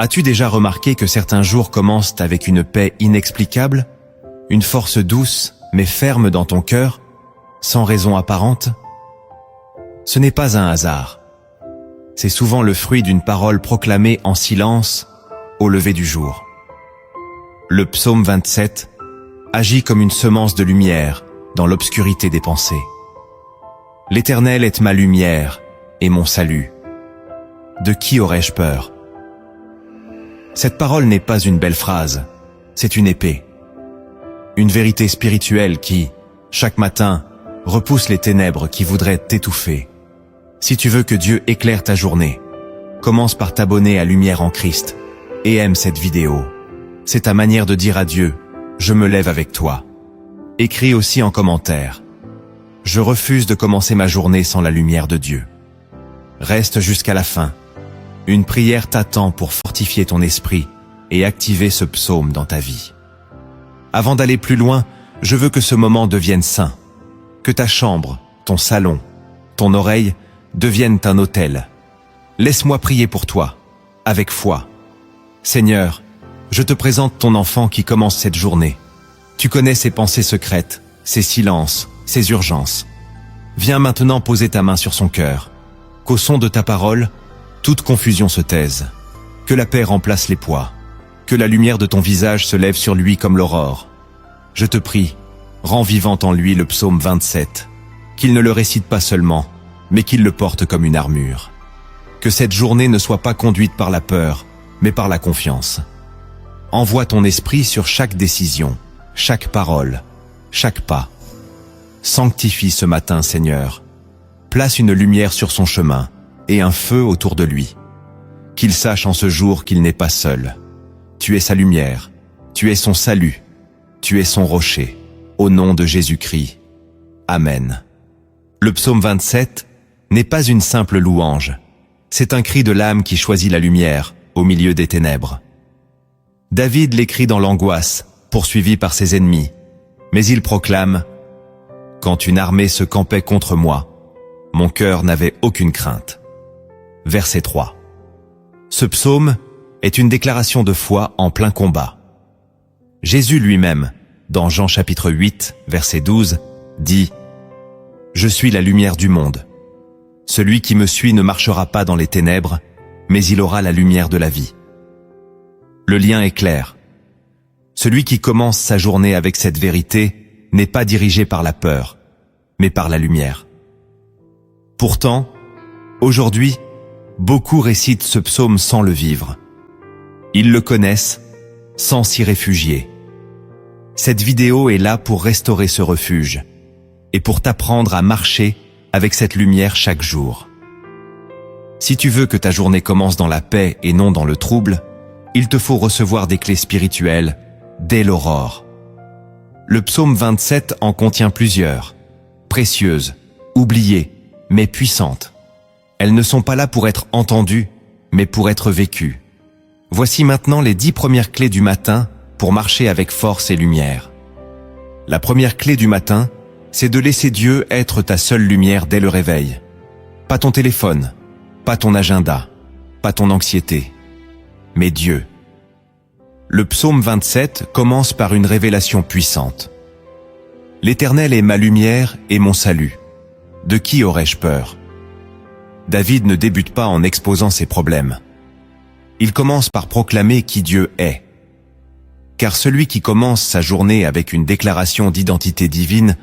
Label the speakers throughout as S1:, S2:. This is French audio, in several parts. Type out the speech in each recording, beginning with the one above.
S1: As-tu déjà remarqué que certains jours commencent avec une paix inexplicable, une force douce mais ferme dans ton cœur, sans raison apparente? Ce n'est pas un hasard. C'est souvent le fruit d'une parole proclamée en silence au lever du jour. Le psaume 27 agit comme une semence de lumière dans l'obscurité des pensées. L'Éternel est ma lumière et mon salut. De qui aurais-je peur? Cette parole n'est pas une belle phrase, c'est une épée. Une vérité spirituelle qui, chaque matin, repousse les ténèbres qui voudraient t'étouffer. Si tu veux que Dieu éclaire ta journée, commence par t'abonner à Lumière en Christ et aime cette vidéo. C'est ta manière de dire à Dieu, je me lève avec toi. Écris aussi en commentaire, je refuse de commencer ma journée sans la lumière de Dieu. Reste jusqu'à la fin. Une prière t'attend pour fortifier ton esprit et activer ce psaume dans ta vie. Avant d'aller plus loin, je veux que ce moment devienne saint. Que ta chambre, ton salon, ton oreille deviennent un autel. Laisse-moi prier pour toi, avec foi. Seigneur, je te présente ton enfant qui commence cette journée. Tu connais ses pensées secrètes, ses silences, ses urgences. Viens maintenant poser ta main sur son cœur. Qu'au son de ta parole, toute confusion se taise. Que la paix remplace les poids. Que la lumière de ton visage se lève sur lui comme l'aurore. Je te prie, rends vivant en lui le psaume 27, qu'il ne le récite pas seulement, mais qu'il le porte comme une armure. Que cette journée ne soit pas conduite par la peur, mais par la confiance. Envoie ton esprit sur chaque décision, chaque parole, chaque pas. Sanctifie ce matin, Seigneur. Place une lumière sur son chemin et un feu autour de lui. Qu'il sache en ce jour qu'il n'est pas seul. Tu es sa lumière, tu es son salut, tu es son rocher. Au nom de Jésus-Christ. Amen. Le psaume 27 n'est pas une simple louange. C'est un cri de l'âme qui choisit la lumière au milieu des ténèbres. David l'écrit dans l'angoisse, poursuivi par ses ennemis, mais il proclame « Quand une armée se campait contre moi, mon cœur n'avait aucune crainte. » Verset 3. Ce psaume est une déclaration de foi en plein combat. Jésus lui-même, dans Jean chapitre 8, verset 12, dit « Je suis la lumière du monde. Celui qui me suit ne marchera pas dans les ténèbres, mais il aura la lumière de la vie. » Le lien est clair. Celui qui commence sa journée avec cette vérité n'est pas dirigé par la peur, mais par la lumière. Pourtant, aujourd'hui, beaucoup récitent ce psaume sans le vivre. Ils le connaissent, sans s'y réfugier. Cette vidéo est là pour restaurer ce refuge et pour t'apprendre à marcher avec cette lumière chaque jour. Si tu veux que ta journée commence dans la paix et non dans le trouble, il te faut recevoir des clés spirituelles dès l'aurore. Le psaume 27 en contient plusieurs, précieuses, oubliées, mais puissantes. Elles ne sont pas là pour être entendues, mais pour être vécues. Voici maintenant les 10 premières clés du matin pour marcher avec force et lumière. La première clé du matin, c'est de laisser Dieu être ta seule lumière dès le réveil. Pas ton téléphone, pas ton agenda, pas ton anxiété, mais Dieu. Le psaume 27 commence par une révélation puissante. L'Éternel est ma lumière et mon salut. De qui aurais-je peur? David ne débute pas en exposant ses problèmes. Il commence par proclamer qui Dieu est. Car celui qui commence sa journée avec une déclaration d'identité divine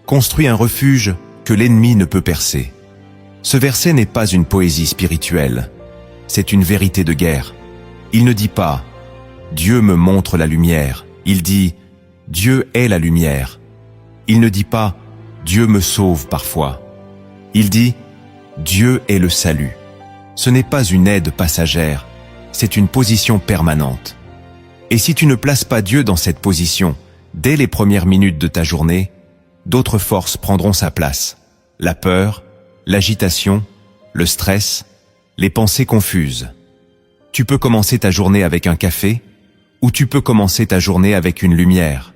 S1: construit un refuge que l'ennemi ne peut percer. Ce verset n'est pas une poésie spirituelle, c'est une vérité de guerre. Il ne dit pas « Dieu me montre la lumière », il dit « Dieu est la lumière ». Il ne dit pas « Dieu me sauve parfois ». Il dit « Dieu est le salut ». Ce n'est pas une aide passagère, c'est une position permanente. Et si tu ne places pas Dieu dans cette position, dès les premières minutes de ta journée, d'autres forces prendront sa place. La peur, l'agitation, le stress, les pensées confuses. Tu peux commencer ta journée avec un café, ou tu peux commencer ta journée avec une lumière.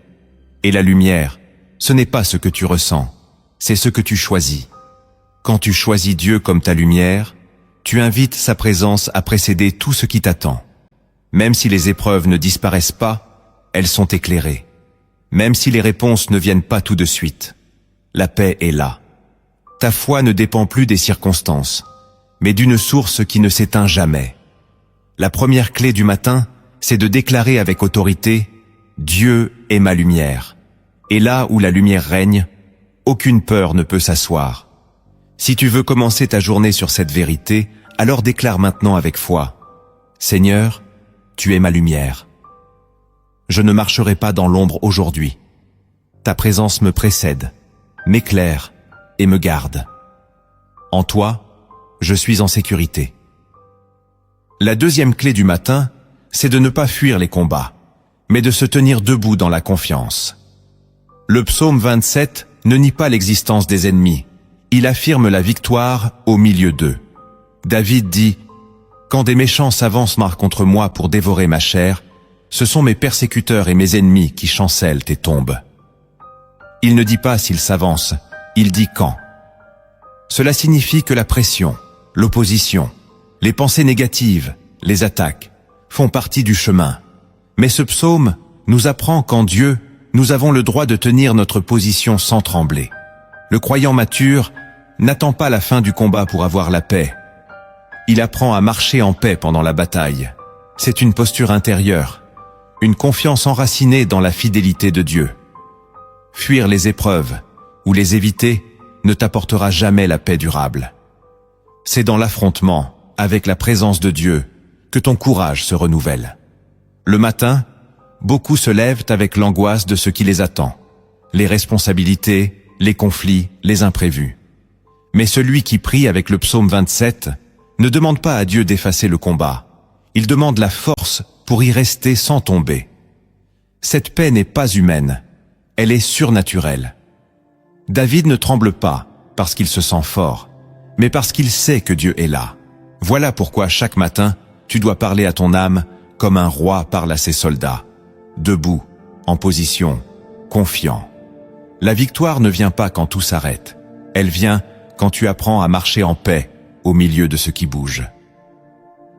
S1: Et la lumière, ce n'est pas ce que tu ressens, c'est ce que tu choisis. Quand tu choisis Dieu comme ta lumière, tu invites sa présence à précéder tout ce qui t'attend. Même si les épreuves ne disparaissent pas, elles sont éclairées. Même si les réponses ne viennent pas tout de suite, la paix est là. Ta foi ne dépend plus des circonstances, mais d'une source qui ne s'éteint jamais. La première clé du matin, c'est de déclarer avec autorité « Dieu est ma lumière ». Et là où la lumière règne, aucune peur ne peut s'asseoir. Si tu veux commencer ta journée sur cette vérité, alors déclare maintenant avec foi « Seigneur, tu es ma lumière. Je ne marcherai pas dans l'ombre aujourd'hui. Ta présence me précède, m'éclaire et me garde. En toi, je suis en sécurité. » La deuxième clé du matin, c'est de ne pas fuir les combats, mais de se tenir debout dans la confiance. Le psaume 27 ne nie pas l'existence des ennemis. Il affirme la victoire au milieu d'eux. David dit « Quand des méchants s'avancent contre moi pour dévorer ma chair, ce sont mes persécuteurs et mes ennemis qui chancellent et tombent. » Il ne dit pas s'ils s'avancent, il dit quand. Cela signifie que la pression, l'opposition, les pensées négatives, les attaques, font partie du chemin. Mais ce psaume nous apprend qu'en Dieu, nous avons le droit de tenir notre position sans trembler. Le croyant mature n'attend pas la fin du combat pour avoir la paix. Il apprend à marcher en paix pendant la bataille. C'est une posture intérieure, une confiance enracinée dans la fidélité de Dieu. Fuir les épreuves ou les éviter ne t'apportera jamais la paix durable. C'est dans l'affrontement, avec la présence de Dieu, que ton courage se renouvelle. Le matin, beaucoup se lèvent avec l'angoisse de ce qui les attend, les responsabilités, les conflits, les imprévus. Mais celui qui prie avec le psaume 27 ne demande pas à Dieu d'effacer le combat. Il demande la force pour y rester sans tomber. Cette paix n'est pas humaine, elle est surnaturelle. David ne tremble pas parce qu'il se sent fort, mais parce qu'il sait que Dieu est là. Voilà pourquoi chaque matin, tu dois parler à ton âme comme un roi parle à ses soldats. Debout, en position, confiant. La victoire ne vient pas quand tout s'arrête. Elle vient quand tu apprends à marcher en paix au milieu de ce qui bouge.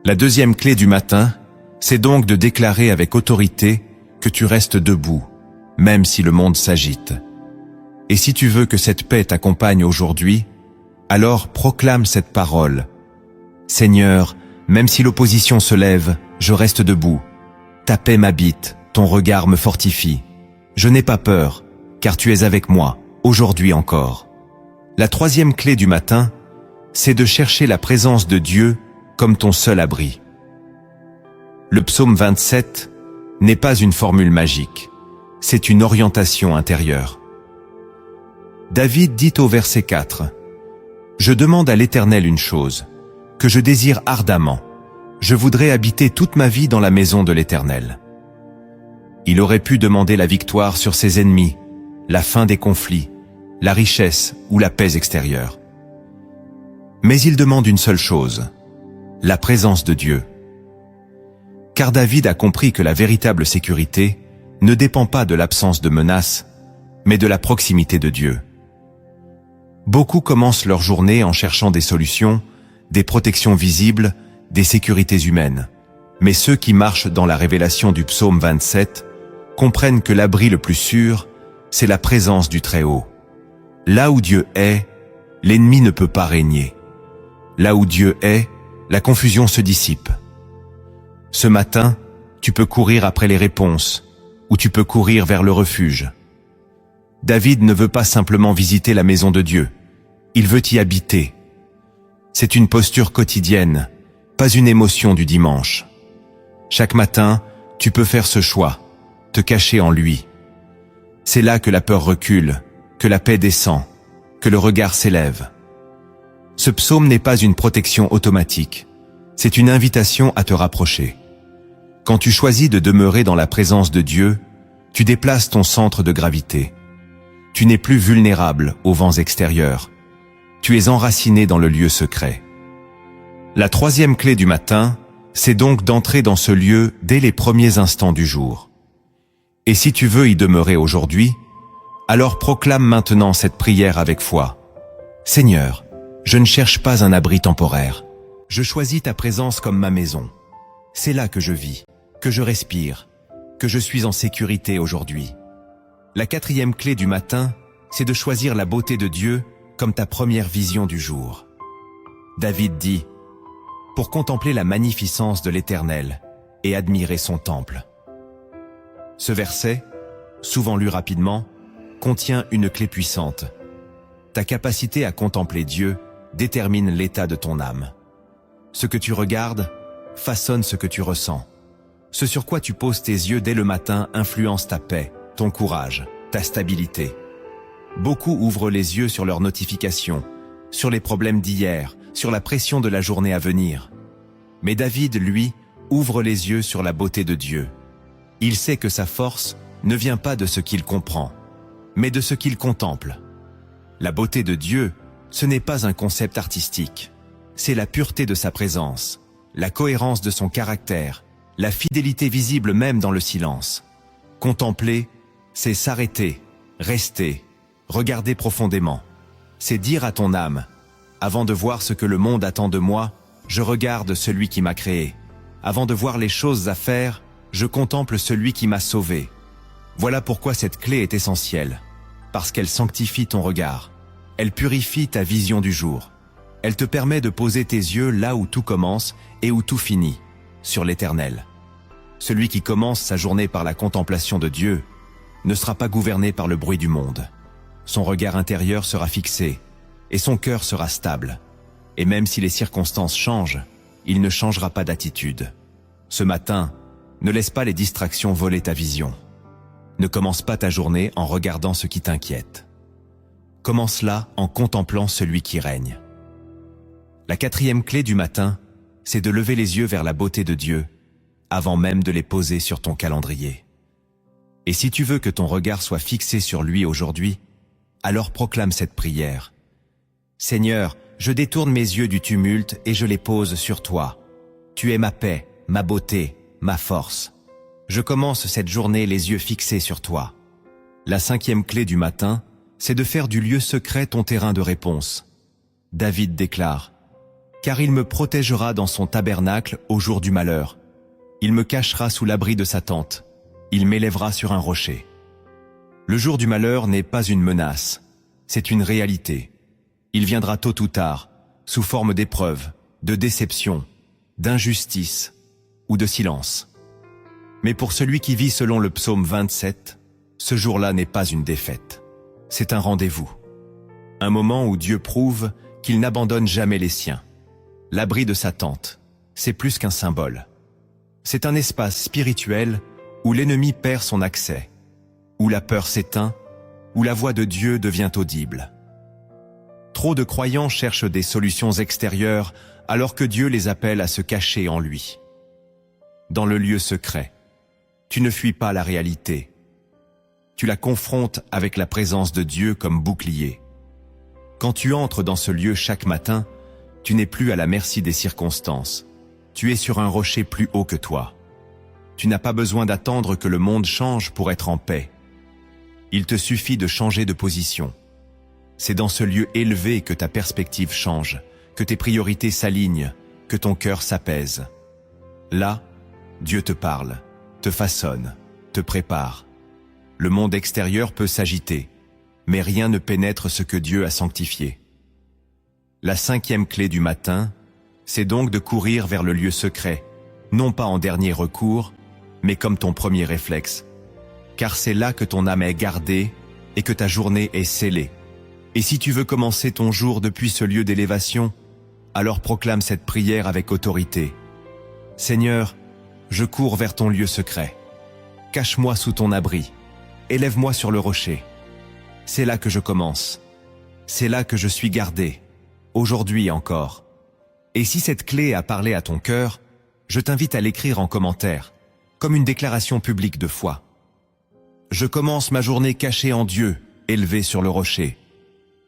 S1: La deuxième clé du matin, c'est donc de déclarer avec autorité que tu restes debout, même si le monde s'agite. Et si tu veux que cette paix t'accompagne aujourd'hui, alors proclame cette parole. Seigneur, même si l'opposition se lève, je reste debout. Ta paix m'habite, ton regard me fortifie. Je n'ai pas peur, car tu es avec moi, aujourd'hui encore. La troisième clé du matin, c'est de chercher la présence de Dieu comme ton seul abri. Le psaume 27 n'est pas une formule magique, c'est une orientation intérieure. David dit au verset 4, « Je demande à l'Éternel une chose, que je désire ardemment. Je voudrais habiter toute ma vie dans la maison de l'Éternel. » Il aurait pu demander la victoire sur ses ennemis, la fin des conflits, la richesse ou la paix extérieure. Mais il demande une seule chose, la présence de Dieu. Car David a compris que la véritable sécurité ne dépend pas de l'absence de menaces, mais de la proximité de Dieu. Beaucoup commencent leur journée en cherchant des solutions, des protections visibles, des sécurités humaines. Mais ceux qui marchent dans la révélation du psaume 27 comprennent que l'abri le plus sûr, c'est la présence du Très-Haut. Là où Dieu est, l'ennemi ne peut pas régner. Là où Dieu est, la confusion se dissipe. Ce matin, tu peux courir après les réponses, ou tu peux courir vers le refuge. David ne veut pas simplement visiter la maison de Dieu, il veut y habiter. C'est une posture quotidienne, pas une émotion du dimanche. Chaque matin, tu peux faire ce choix, te cacher en lui. C'est là que la peur recule, que la paix descend, que le regard s'élève. Ce psaume n'est pas une protection automatique, c'est une invitation à te rapprocher. Quand tu choisis de demeurer dans la présence de Dieu, tu déplaces ton centre de gravité. Tu n'es plus vulnérable aux vents extérieurs. Tu es enraciné dans le lieu secret. La troisième clé du matin, c'est donc d'entrer dans ce lieu dès les premiers instants du jour. Et si tu veux y demeurer aujourd'hui, alors proclame maintenant cette prière avec foi. Seigneur, je ne cherche pas un abri temporaire. Je choisis ta présence comme ma maison. C'est là que je vis. que je respire, que je suis en sécurité aujourd'hui. La quatrième clé du matin, c'est de choisir la beauté de Dieu comme ta première vision du jour. David dit, « Pour contempler la magnificence de l'Éternel et admirer son temple. » Ce verset, souvent lu rapidement, contient une clé puissante. Ta capacité à contempler Dieu détermine l'état de ton âme. Ce que tu regardes façonne ce que tu ressens. Ce sur quoi tu poses tes yeux dès le matin influence ta paix, ton courage, ta stabilité. Beaucoup ouvrent les yeux sur leurs notifications, sur les problèmes d'hier, sur la pression de la journée à venir. Mais David, lui, ouvre les yeux sur la beauté de Dieu. Il sait que sa force ne vient pas de ce qu'il comprend, mais de ce qu'il contemple. La beauté de Dieu, ce n'est pas un concept artistique. C'est la pureté de sa présence, la cohérence de son caractère, la fidélité visible même dans le silence. Contempler, c'est s'arrêter, rester, regarder profondément. C'est dire à ton âme, avant de voir ce que le monde attend de moi, je regarde celui qui m'a créé. Avant de voir les choses à faire, je contemple celui qui m'a sauvé. Voilà pourquoi cette clé est essentielle. Parce qu'elle sanctifie ton regard. Elle purifie ta vision du jour. Elle te permet de poser tes yeux là où tout commence et où tout finit, sur l'Éternel. Celui qui commence sa journée par la contemplation de Dieu ne sera pas gouverné par le bruit du monde. Son regard intérieur sera fixé et son cœur sera stable. Et même si les circonstances changent, il ne changera pas d'attitude. Ce matin, ne laisse pas les distractions voler ta vision. Ne commence pas ta journée en regardant ce qui t'inquiète. Commence-la en contemplant celui qui règne. La quatrième clé du matin, c'est de lever les yeux vers la beauté de Dieu, avant même de les poser sur ton calendrier. Et si tu veux que ton regard soit fixé sur lui aujourd'hui, alors proclame cette prière. Seigneur, je détourne mes yeux du tumulte et je les pose sur toi. Tu es ma paix, ma beauté, ma force. Je commence cette journée les yeux fixés sur toi. La cinquième clé du matin, c'est de faire du lieu secret ton terrain de réponse. David déclare, « Car il me protégera dans son tabernacle au jour du malheur. Il me cachera sous l'abri de sa tente. Il m'élèvera sur un rocher. » Le jour du malheur n'est pas une menace, c'est une réalité. Il viendra tôt ou tard, sous forme d'épreuve, de déception, d'injustice ou de silence. Mais pour celui qui vit selon le psaume 27, ce jour-là n'est pas une défaite. C'est un rendez-vous. Un moment où Dieu prouve qu'il n'abandonne jamais les siens. L'abri de sa tente, c'est plus qu'un symbole. C'est un espace spirituel où l'ennemi perd son accès, où la peur s'éteint, où la voix de Dieu devient audible. Trop de croyants cherchent des solutions extérieures alors que Dieu les appelle à se cacher en lui. Dans le lieu secret, tu ne fuis pas la réalité. Tu la confrontes avec la présence de Dieu comme bouclier. Quand tu entres dans ce lieu chaque matin, tu n'es plus à la merci des circonstances. Tu es sur un rocher plus haut que toi. Tu n'as pas besoin d'attendre que le monde change pour être en paix. Il te suffit de changer de position. C'est dans ce lieu élevé que ta perspective change, que tes priorités s'alignent, que ton cœur s'apaise. Là, Dieu te parle, te façonne, te prépare. Le monde extérieur peut s'agiter, mais rien ne pénètre ce que Dieu a sanctifié. La cinquième clé du matin, c'est donc de courir vers le lieu secret, non pas en dernier recours, mais comme ton premier réflexe. Car c'est là que ton âme est gardée et que ta journée est scellée. Et si tu veux commencer ton jour depuis ce lieu d'élévation, alors proclame cette prière avec autorité. Seigneur, je cours vers ton lieu secret. Cache-moi sous ton abri. Élève-moi sur le rocher. C'est là que je commence. C'est là que je suis gardé. Aujourd'hui encore. Et si cette clé a parlé à ton cœur, je t'invite à l'écrire en commentaire, comme une déclaration publique de foi. Je commence ma journée cachée en Dieu, élevé sur le rocher.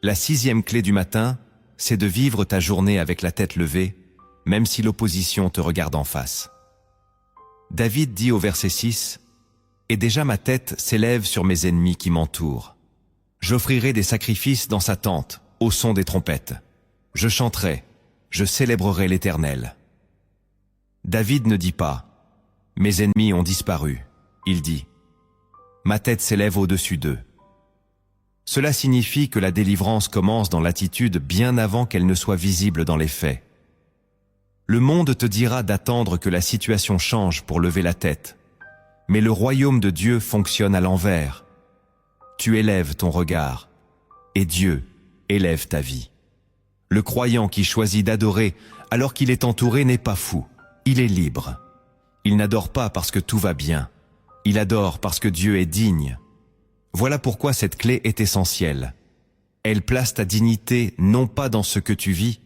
S1: La sixième clé du matin, c'est de vivre ta journée avec la tête levée, même si l'opposition te regarde en face. David dit au verset 6, « Et déjà ma tête s'élève sur mes ennemis qui m'entourent. J'offrirai des sacrifices dans sa tente, au son des trompettes. Je chanterai, je célébrerai l'Éternel. » David ne dit pas, « Mes ennemis ont disparu, il dit. Ma tête s'élève au-dessus d'eux. Cela signifie que la délivrance commence dans l'attitude bien avant qu'elle ne soit visible dans les faits. Le monde te dira d'attendre que la situation change pour lever la tête. Mais le royaume de Dieu fonctionne à l'envers. Tu élèves ton regard, et Dieu élève ta vie. Le croyant qui choisit d'adorer alors qu'il est entouré n'est pas fou, il est libre. Il n'adore pas parce que tout va bien, il adore parce que Dieu est digne. Voilà pourquoi cette clé est essentielle. Elle place ta dignité non pas dans ce que tu vis,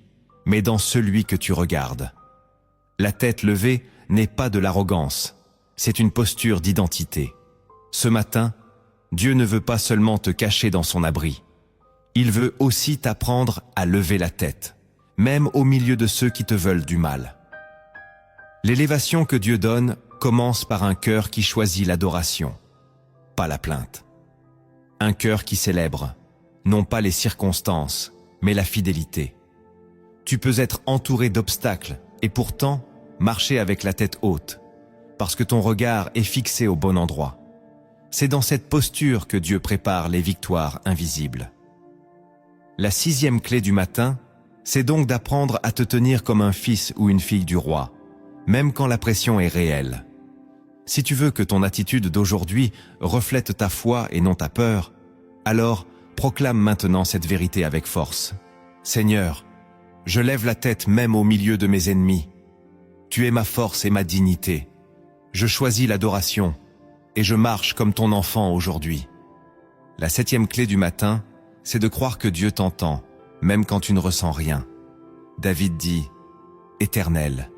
S1: mais dans celui que tu regardes. La tête levée n'est pas de l'arrogance, c'est une posture d'identité. Ce matin, Dieu ne veut pas seulement te cacher dans son abri. Il veut aussi t'apprendre à lever la tête, même au milieu de ceux qui te veulent du mal. L'élévation que Dieu donne commence par un cœur qui choisit l'adoration, pas la plainte. Un cœur qui célèbre, non pas les circonstances, mais la fidélité. Tu peux être entouré d'obstacles et pourtant marcher avec la tête haute, parce que ton regard est fixé au bon endroit. C'est dans cette posture que Dieu prépare les victoires invisibles. La 6e clé du matin, c'est donc d'apprendre à te tenir comme un fils ou une fille du roi, même quand la pression est réelle. Si tu veux que ton attitude d'aujourd'hui reflète ta foi et non ta peur, alors proclame maintenant cette vérité avec force. Seigneur, je lève la tête même au milieu de mes ennemis. Tu es ma force et ma dignité. Je choisis l'adoration et je marche comme ton enfant aujourd'hui. La 7e clé du matin, c'est de croire que Dieu t'entend, même quand tu ne ressens rien. David dit, « Éternel,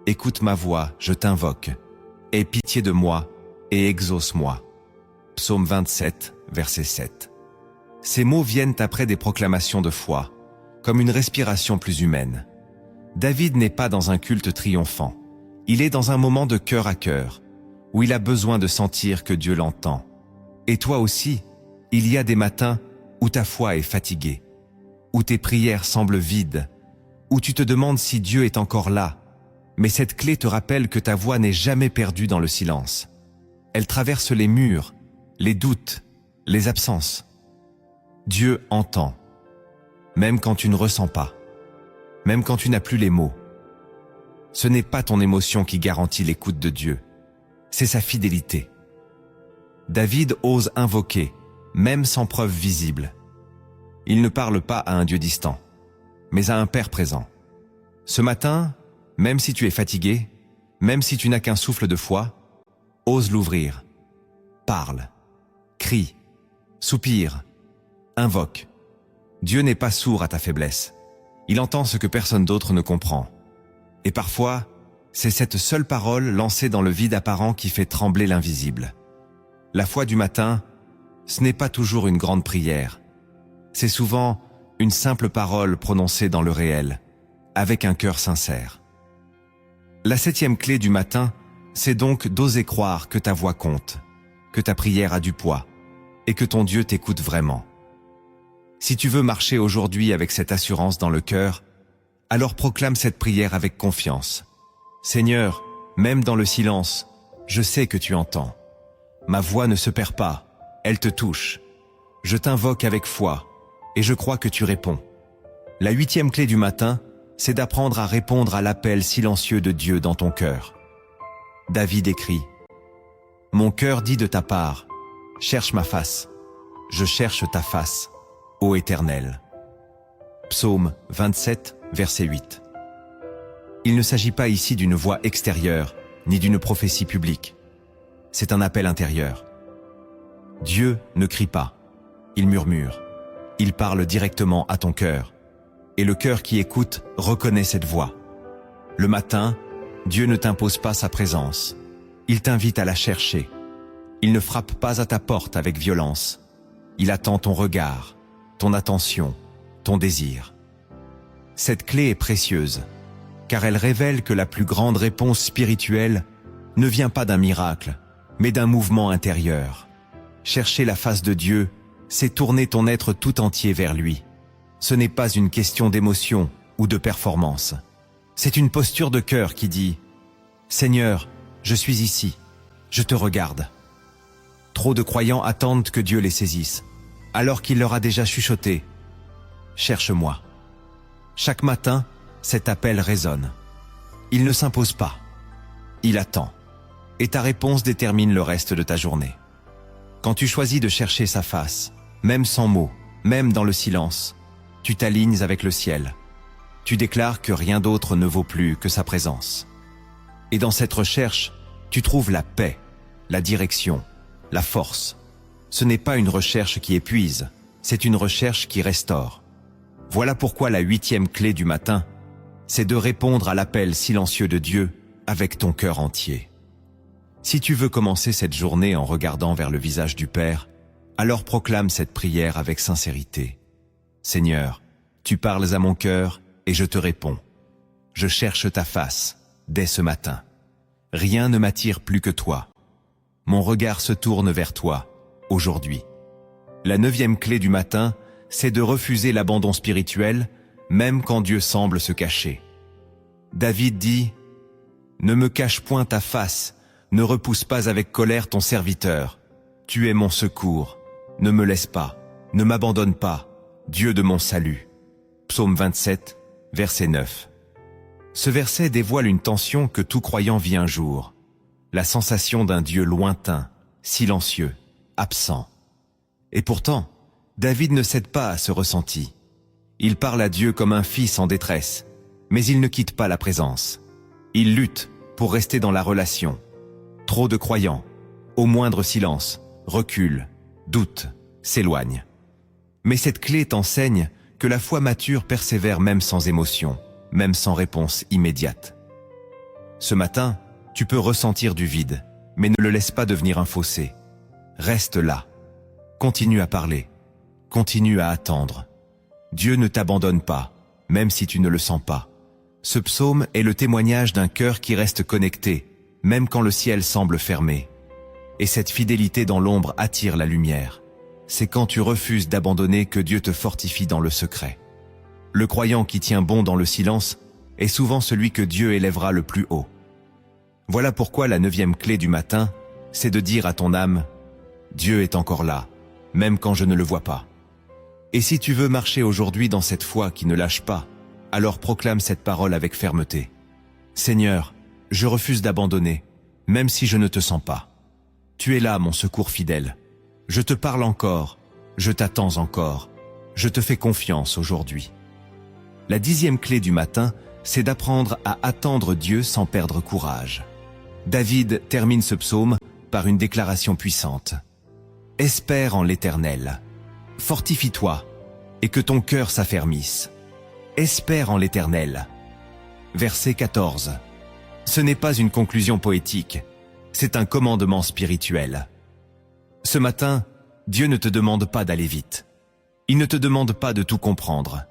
S1: écoute ma voix, je t'invoque. Aie pitié de moi et exauce-moi. » Psaume 27, verset 7. Ces mots viennent après des proclamations de foi, comme une respiration plus humaine. David n'est pas dans un culte triomphant. Il est dans un moment de cœur à cœur, où il a besoin de sentir que Dieu l'entend. Et toi aussi, il y a des matins où ta foi est fatiguée, où tes prières semblent vides, où tu te demandes si Dieu est encore là. Mais cette clé te rappelle que ta voix n'est jamais perdue dans le silence. Elle traverse les murs, les doutes, les absences. Dieu entend, même quand tu ne ressens pas, même quand tu n'as plus les mots. Ce n'est pas ton émotion qui garantit l'écoute de Dieu, c'est sa fidélité. David ose invoquer, même sans preuve visible. Il ne parle pas à un Dieu distant, mais à un Père présent. Ce matin, même si tu es fatigué, même si tu n'as qu'un souffle de foi, ose l'ouvrir. Parle, crie, soupire, invoque. Dieu n'est pas sourd à ta faiblesse. Il entend ce que personne d'autre ne comprend. Et parfois, c'est cette seule parole lancée dans le vide apparent qui fait trembler l'invisible. La foi du matin, ce n'est pas toujours une grande prière. C'est souvent une simple parole prononcée dans le réel, avec un cœur sincère. La 7e clé du matin, c'est donc d'oser croire que ta voix compte, que ta prière a du poids, et que ton Dieu t'écoute vraiment. Si tu veux marcher aujourd'hui avec cette assurance dans le cœur, alors proclame cette prière avec confiance. Seigneur, même dans le silence, je sais que tu entends. Ma voix ne se perd pas, elle te touche. Je t'invoque avec foi, et je crois que tu réponds. La 8e clé du matin, c'est d'apprendre à répondre à l'appel silencieux de Dieu dans ton cœur. David écrit, « Mon cœur dit de ta part, cherche ma face. Je cherche ta face, ô Éternel. » Psaume 27, verset 8. Il ne s'agit pas ici d'une voix extérieure, ni d'une prophétie publique. C'est un appel intérieur. Dieu ne crie pas, il murmure. Il parle directement à ton cœur. Et le cœur qui écoute reconnaît cette voix. Le matin, Dieu ne t'impose pas sa présence. Il t'invite à la chercher. Il ne frappe pas à ta porte avec violence. Il attend ton regard, ton attention, ton désir. Cette clé est précieuse, car elle révèle que la plus grande réponse spirituelle ne vient pas d'un miracle, mais d'un mouvement intérieur. Chercher la face de Dieu, c'est tourner ton être tout entier vers lui. Ce n'est pas une question d'émotion ou de performance. C'est une posture de cœur qui dit « Seigneur, je suis ici, je te regarde. Trop de croyants attendent que Dieu les saisisse, alors qu'il leur a déjà chuchoté « Cherche-moi ». Chaque matin, cet appel résonne. Il ne s'impose pas, il attend. Et ta réponse détermine le reste de ta journée. Quand tu choisis de chercher sa face, même sans mots, même dans le silence, tu t'alignes avec le ciel. Tu déclares que rien d'autre ne vaut plus que sa présence. Et dans cette recherche, tu trouves la paix, la direction, la force. Ce n'est pas une recherche qui épuise, c'est une recherche qui restaure. Voilà pourquoi la 8e clé du matin, c'est de répondre à l'appel silencieux de Dieu avec ton cœur entier. Si tu veux commencer cette journée en regardant vers le visage du Père, alors proclame cette prière avec sincérité. Seigneur, tu parles à mon cœur et je te réponds. Je cherche ta face dès ce matin. Rien ne m'attire plus que toi. Mon regard se tourne vers toi, aujourd'hui. La 9e clé du matin, c'est de refuser l'abandon spirituel, même quand Dieu semble se cacher. David dit « Ne me cache point ta face, ne repousse pas avec colère ton serviteur. Tu es mon secours, ne me laisse pas, ne m'abandonne pas, Dieu de mon salut. » Psaume 27, verset 9. Ce verset dévoile une tension que tout croyant vit un jour, la sensation d'un Dieu lointain, silencieux, absent. Et pourtant, David ne cède pas à ce ressenti. Il parle à Dieu comme un fils en détresse, mais il ne quitte pas la présence. Il lutte pour rester dans la relation. Trop de croyants, au moindre silence, reculent, doutent, s'éloignent. Mais cette clé t'enseigne que la foi mature persévère même sans émotion, même sans réponse immédiate. Ce matin, tu peux ressentir du vide, mais ne le laisse pas devenir un fossé. Reste là. Continue à parler. Continue à attendre. Dieu ne t'abandonne pas, même si tu ne le sens pas. Ce psaume est le témoignage d'un cœur qui reste connecté, même quand le ciel semble fermé. Et cette fidélité dans l'ombre attire la lumière. C'est quand tu refuses d'abandonner que Dieu te fortifie dans le secret. Le croyant qui tient bon dans le silence est souvent celui que Dieu élèvera le plus haut. Voilà pourquoi la 9e clé du matin, c'est de dire à ton âme « Dieu est encore là, même quand je ne le vois pas ». Et si tu veux marcher aujourd'hui dans cette foi qui ne lâche pas, alors proclame cette parole avec fermeté. « Seigneur, je refuse d'abandonner, même si je ne te sens pas. Tu es là, mon secours fidèle. Je te parle encore, je t'attends encore, je te fais confiance aujourd'hui. » La 10e clé du matin, c'est d'apprendre à attendre Dieu sans perdre courage. David termine ce psaume par une déclaration puissante. « Espère en l'Éternel. Fortifie-toi et que ton cœur s'affermisse. Espère en l'Éternel. » Verset 14. Ce n'est pas une conclusion poétique, c'est un commandement spirituel. Ce matin, Dieu ne te demande pas d'aller vite. Il ne te demande pas de tout comprendre.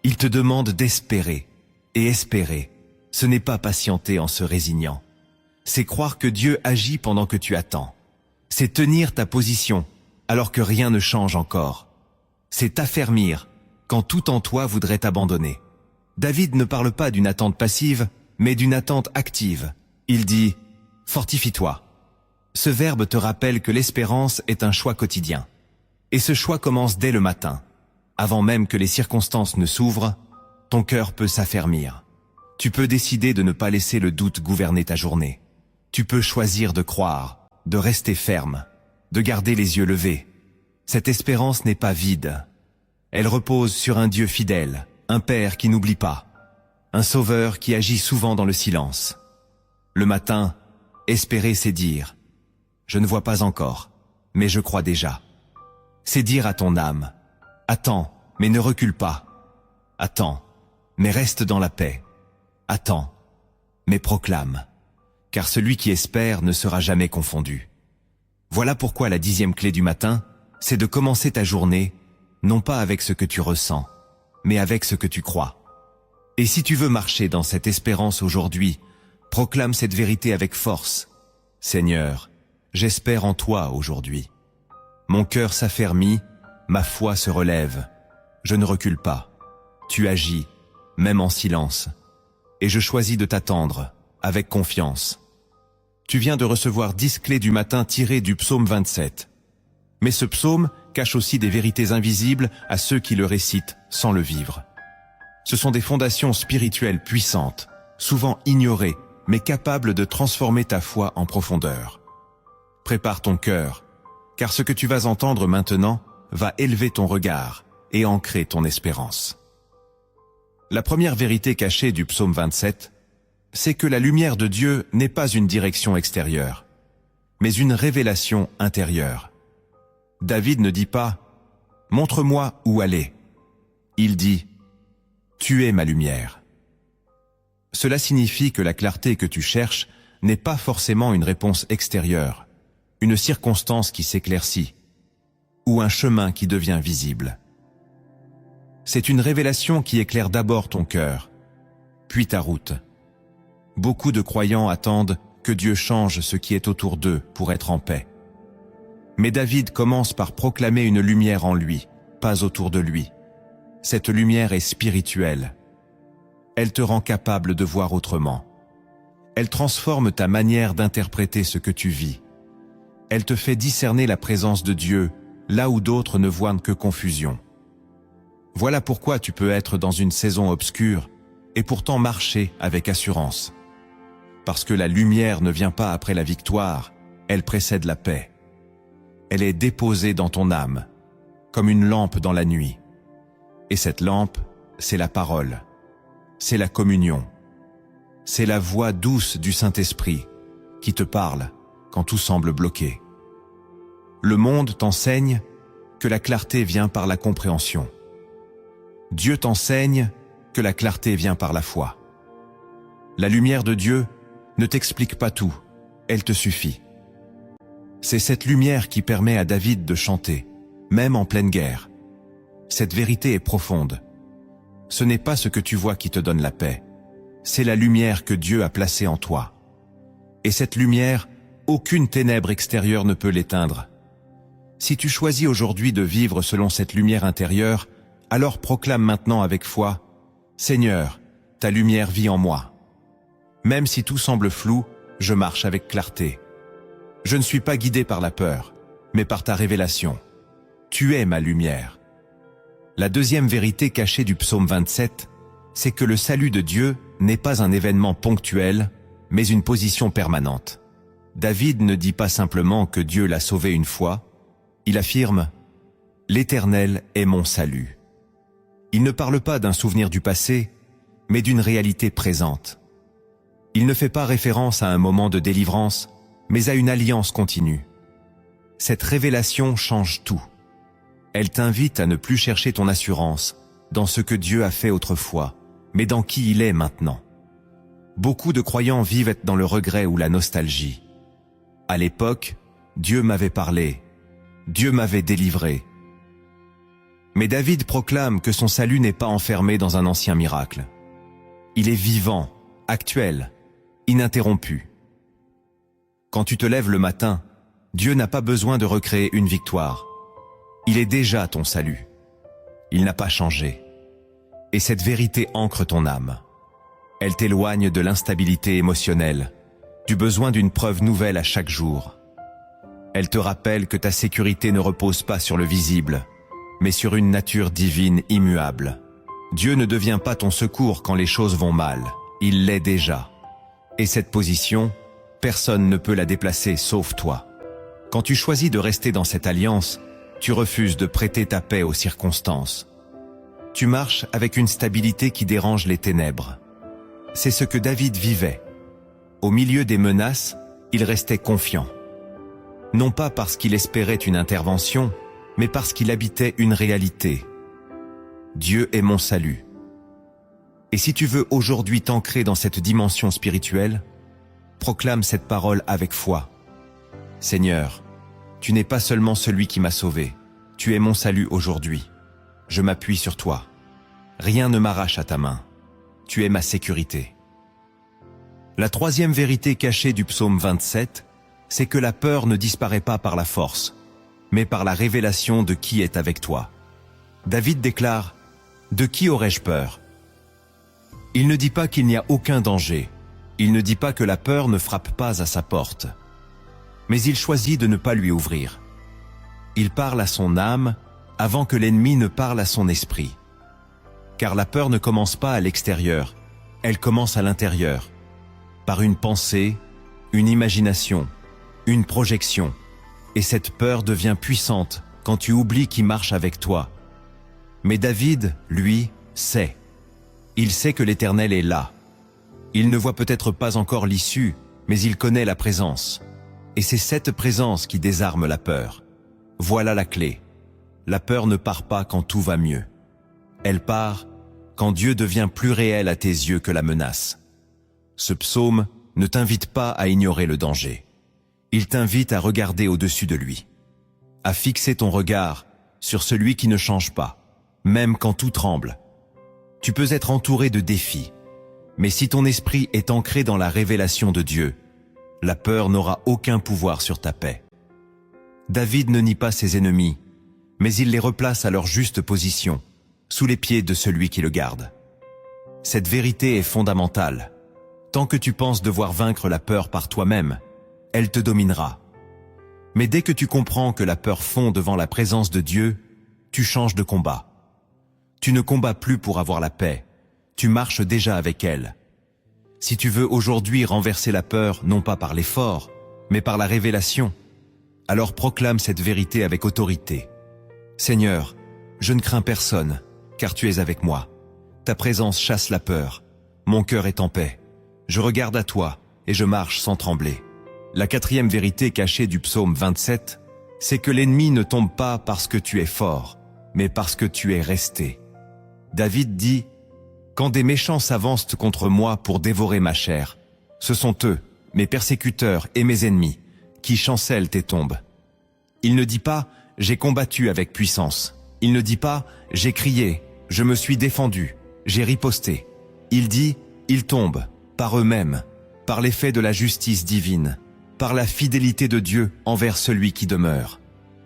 S1: Il te demande d'espérer. Et espérer, ce n'est pas patienter en se résignant. C'est croire que Dieu agit pendant que tu attends. C'est tenir ta position alors que rien ne change encore. C'est t'affermir quand tout en toi voudrait t'abandonner. David ne parle pas d'une attente passive, mais d'une attente active. Il dit « Fortifie-toi ». Ce verbe te rappelle que l'espérance est un choix quotidien. Et ce choix commence dès le matin. Avant même que les circonstances ne s'ouvrent, ton cœur peut s'affermir. Tu peux décider de ne pas laisser le doute gouverner ta journée. Tu peux choisir de croire, de rester ferme, de garder les yeux levés. Cette espérance n'est pas vide. Elle repose sur un Dieu fidèle, un Père qui n'oublie pas, un Sauveur qui agit souvent dans le silence. Le matin, espérer, c'est dire « Je ne vois pas encore, mais je crois déjà ». C'est dire à ton âme « Attends, mais ne recule pas. Attends, mais reste dans la paix. Attends, mais proclame. Car celui qui espère ne sera jamais confondu. » Voilà pourquoi la 10e clé du matin, c'est de commencer ta journée, non pas avec ce que tu ressens, mais avec ce que tu crois. Et si tu veux marcher dans cette espérance aujourd'hui, proclame cette vérité avec force. « Seigneur, j'espère en toi aujourd'hui. Mon cœur s'affermit, ma foi se relève. Je ne recule pas. Tu agis, même en silence. Et je choisis de t'attendre, avec confiance. Tu viens de recevoir 10 clés du matin tirées du psaume 27. Mais ce psaume cache aussi des vérités invisibles à ceux qui le récitent sans le vivre. Ce sont des fondations spirituelles puissantes, souvent ignorées, mais capables de transformer ta foi en profondeur. Prépare ton cœur, car ce que tu vas entendre maintenant va élever ton regard et ancrer ton espérance. La première vérité cachée du psaume 27, c'est que la lumière de Dieu n'est pas une direction extérieure, mais une révélation intérieure. David ne dit pas « Montre-moi où aller ». Il dit « Tu es ma lumière ». Cela signifie que la clarté que tu cherches n'est pas forcément une réponse extérieure, une circonstance qui s'éclaircit, ou un chemin qui devient visible. C'est une révélation qui éclaire d'abord ton cœur, puis ta route. Beaucoup de croyants attendent que Dieu change ce qui est autour d'eux pour être en paix. Mais David commence par proclamer une lumière en lui, pas autour de lui. Cette lumière est spirituelle. Elle te rend capable de voir autrement. Elle transforme ta manière d'interpréter ce que tu vis. Elle te fait discerner la présence de Dieu là où d'autres ne voient que confusion. Voilà pourquoi tu peux être dans une saison obscure et pourtant marcher avec assurance. Parce que la lumière ne vient pas après la victoire, elle précède la paix. Elle est déposée dans ton âme, comme une lampe dans la nuit. Et cette lampe, c'est la parole. C'est la communion. C'est la voix douce du Saint-Esprit qui te parle quand tout semble bloqué. Le monde t'enseigne que la clarté vient par la compréhension. Dieu t'enseigne que la clarté vient par la foi. La lumière de Dieu ne t'explique pas tout, elle te suffit. C'est cette lumière qui permet à David de chanter, même en pleine guerre. Cette vérité est profonde. Ce n'est pas ce que tu vois qui te donne la paix, c'est la lumière que Dieu a placée en toi. Et cette lumière, aucune ténèbre extérieure ne peut l'éteindre. Si tu choisis aujourd'hui de vivre selon cette lumière intérieure, alors proclame maintenant avec foi, « Seigneur, ta lumière vit en moi. Même si tout semble flou, je marche avec clarté. Je ne suis pas guidé par la peur, mais par ta révélation. Tu es ma lumière. » La deuxième vérité cachée du psaume 27, c'est que le salut de Dieu n'est pas un événement ponctuel, mais une position permanente. David ne dit pas simplement que Dieu l'a sauvé une fois, il affirme « L'Éternel est mon salut ». Il ne parle pas d'un souvenir du passé, mais d'une réalité présente. Il ne fait pas référence à un moment de délivrance, mais à une alliance continue. Cette révélation change tout. Elle t'invite à ne plus chercher ton assurance dans ce que Dieu a fait autrefois, mais dans qui il est maintenant. Beaucoup de croyants vivent dans le regret ou la nostalgie. À l'époque, Dieu m'avait parlé, Dieu m'avait délivré. Mais David proclame que son salut n'est pas enfermé dans un ancien miracle. Il est vivant, actuel, ininterrompu. Quand tu te lèves le matin, Dieu n'a pas besoin de recréer une victoire. Il est déjà ton salut. Il n'a pas changé. Et cette vérité ancre ton âme. Elle t'éloigne de l'instabilité émotionnelle, du besoin d'une preuve nouvelle à chaque jour. Elle te rappelle que ta sécurité ne repose pas sur le visible, mais sur une nature divine immuable. Dieu ne devient pas ton secours quand les choses vont mal, il l'est déjà. Et cette position, personne ne peut la déplacer sauf toi. Quand tu choisis de rester dans cette alliance, tu refuses de prêter ta paix aux circonstances. Tu marches avec une stabilité qui dérange les ténèbres. C'est ce que David vivait. Au milieu des menaces, il restait confiant. Non pas parce qu'il espérait une intervention, mais parce qu'il habitait une réalité. Dieu est mon salut. Et si tu veux aujourd'hui t'ancrer dans cette dimension spirituelle, proclame cette parole avec foi. Seigneur, tu n'es pas seulement celui qui m'a sauvé, tu es mon salut aujourd'hui. Je m'appuie sur toi. Rien ne m'arrache à ta main. Tu es ma sécurité. La troisième vérité cachée du psaume 27, c'est que la peur ne disparaît pas par la force, mais par la révélation de qui est avec toi. David déclare « De qui aurais-je peur ?» Il ne dit pas qu'il n'y a aucun danger, Il ne dit pas que la peur ne frappe pas à sa porte, mais il choisit de ne pas lui ouvrir. Il parle à son âme avant que l'ennemi ne parle à son esprit. Car la peur ne commence pas à l'extérieur, elle commence à l'intérieur, par une pensée, une imagination, une projection. Et cette peur devient puissante quand tu oublies qui marche avec toi. Mais David, lui, sait. Il sait que l'Éternel est là. Il ne voit peut-être pas encore l'issue, mais il connaît la présence. Et c'est cette présence qui désarme la peur. Voilà la clé. La peur ne part pas quand tout va mieux. Elle part quand Dieu devient plus réel à tes yeux que la menace. Ce psaume ne t'invite pas à ignorer le danger. Il t'invite à regarder au-dessus de lui, à fixer ton regard sur celui qui ne change pas, même quand tout tremble. Tu peux être entouré de défis, mais si ton esprit est ancré dans la révélation de Dieu, la peur n'aura aucun pouvoir sur ta paix. David ne nie pas ses ennemis, mais il les replace à leur juste position, sous les pieds de celui qui le garde. Cette vérité est fondamentale. Tant que tu penses devoir vaincre la peur par toi-même, elle te dominera. Mais dès que tu comprends que la peur fond devant la présence de Dieu, tu changes de combat. Tu ne combats plus pour avoir la paix, tu marches déjà avec elle. Si tu veux aujourd'hui renverser la peur, non pas par l'effort, mais par la révélation, alors proclame cette vérité avec autorité. Seigneur, je ne crains personne, car tu es avec moi. Ta présence chasse la peur. Mon cœur est en paix. Je regarde à toi et je marche sans trembler. La quatrième vérité cachée du psaume 27, c'est que l'ennemi ne tombe pas parce que tu es fort, mais parce que tu es resté. David dit, « Quand des méchants s'avancent contre moi pour dévorer ma chair, ce sont eux, mes persécuteurs et mes ennemis, qui chancellent et tombent. » Il ne dit pas « J'ai combattu avec puissance ». Il ne dit pas « J'ai crié, je me suis défendu, j'ai riposté ». Il dit « Ils tombent, par eux-mêmes, par l'effet de la justice divine, par la fidélité de Dieu envers celui qui demeure. »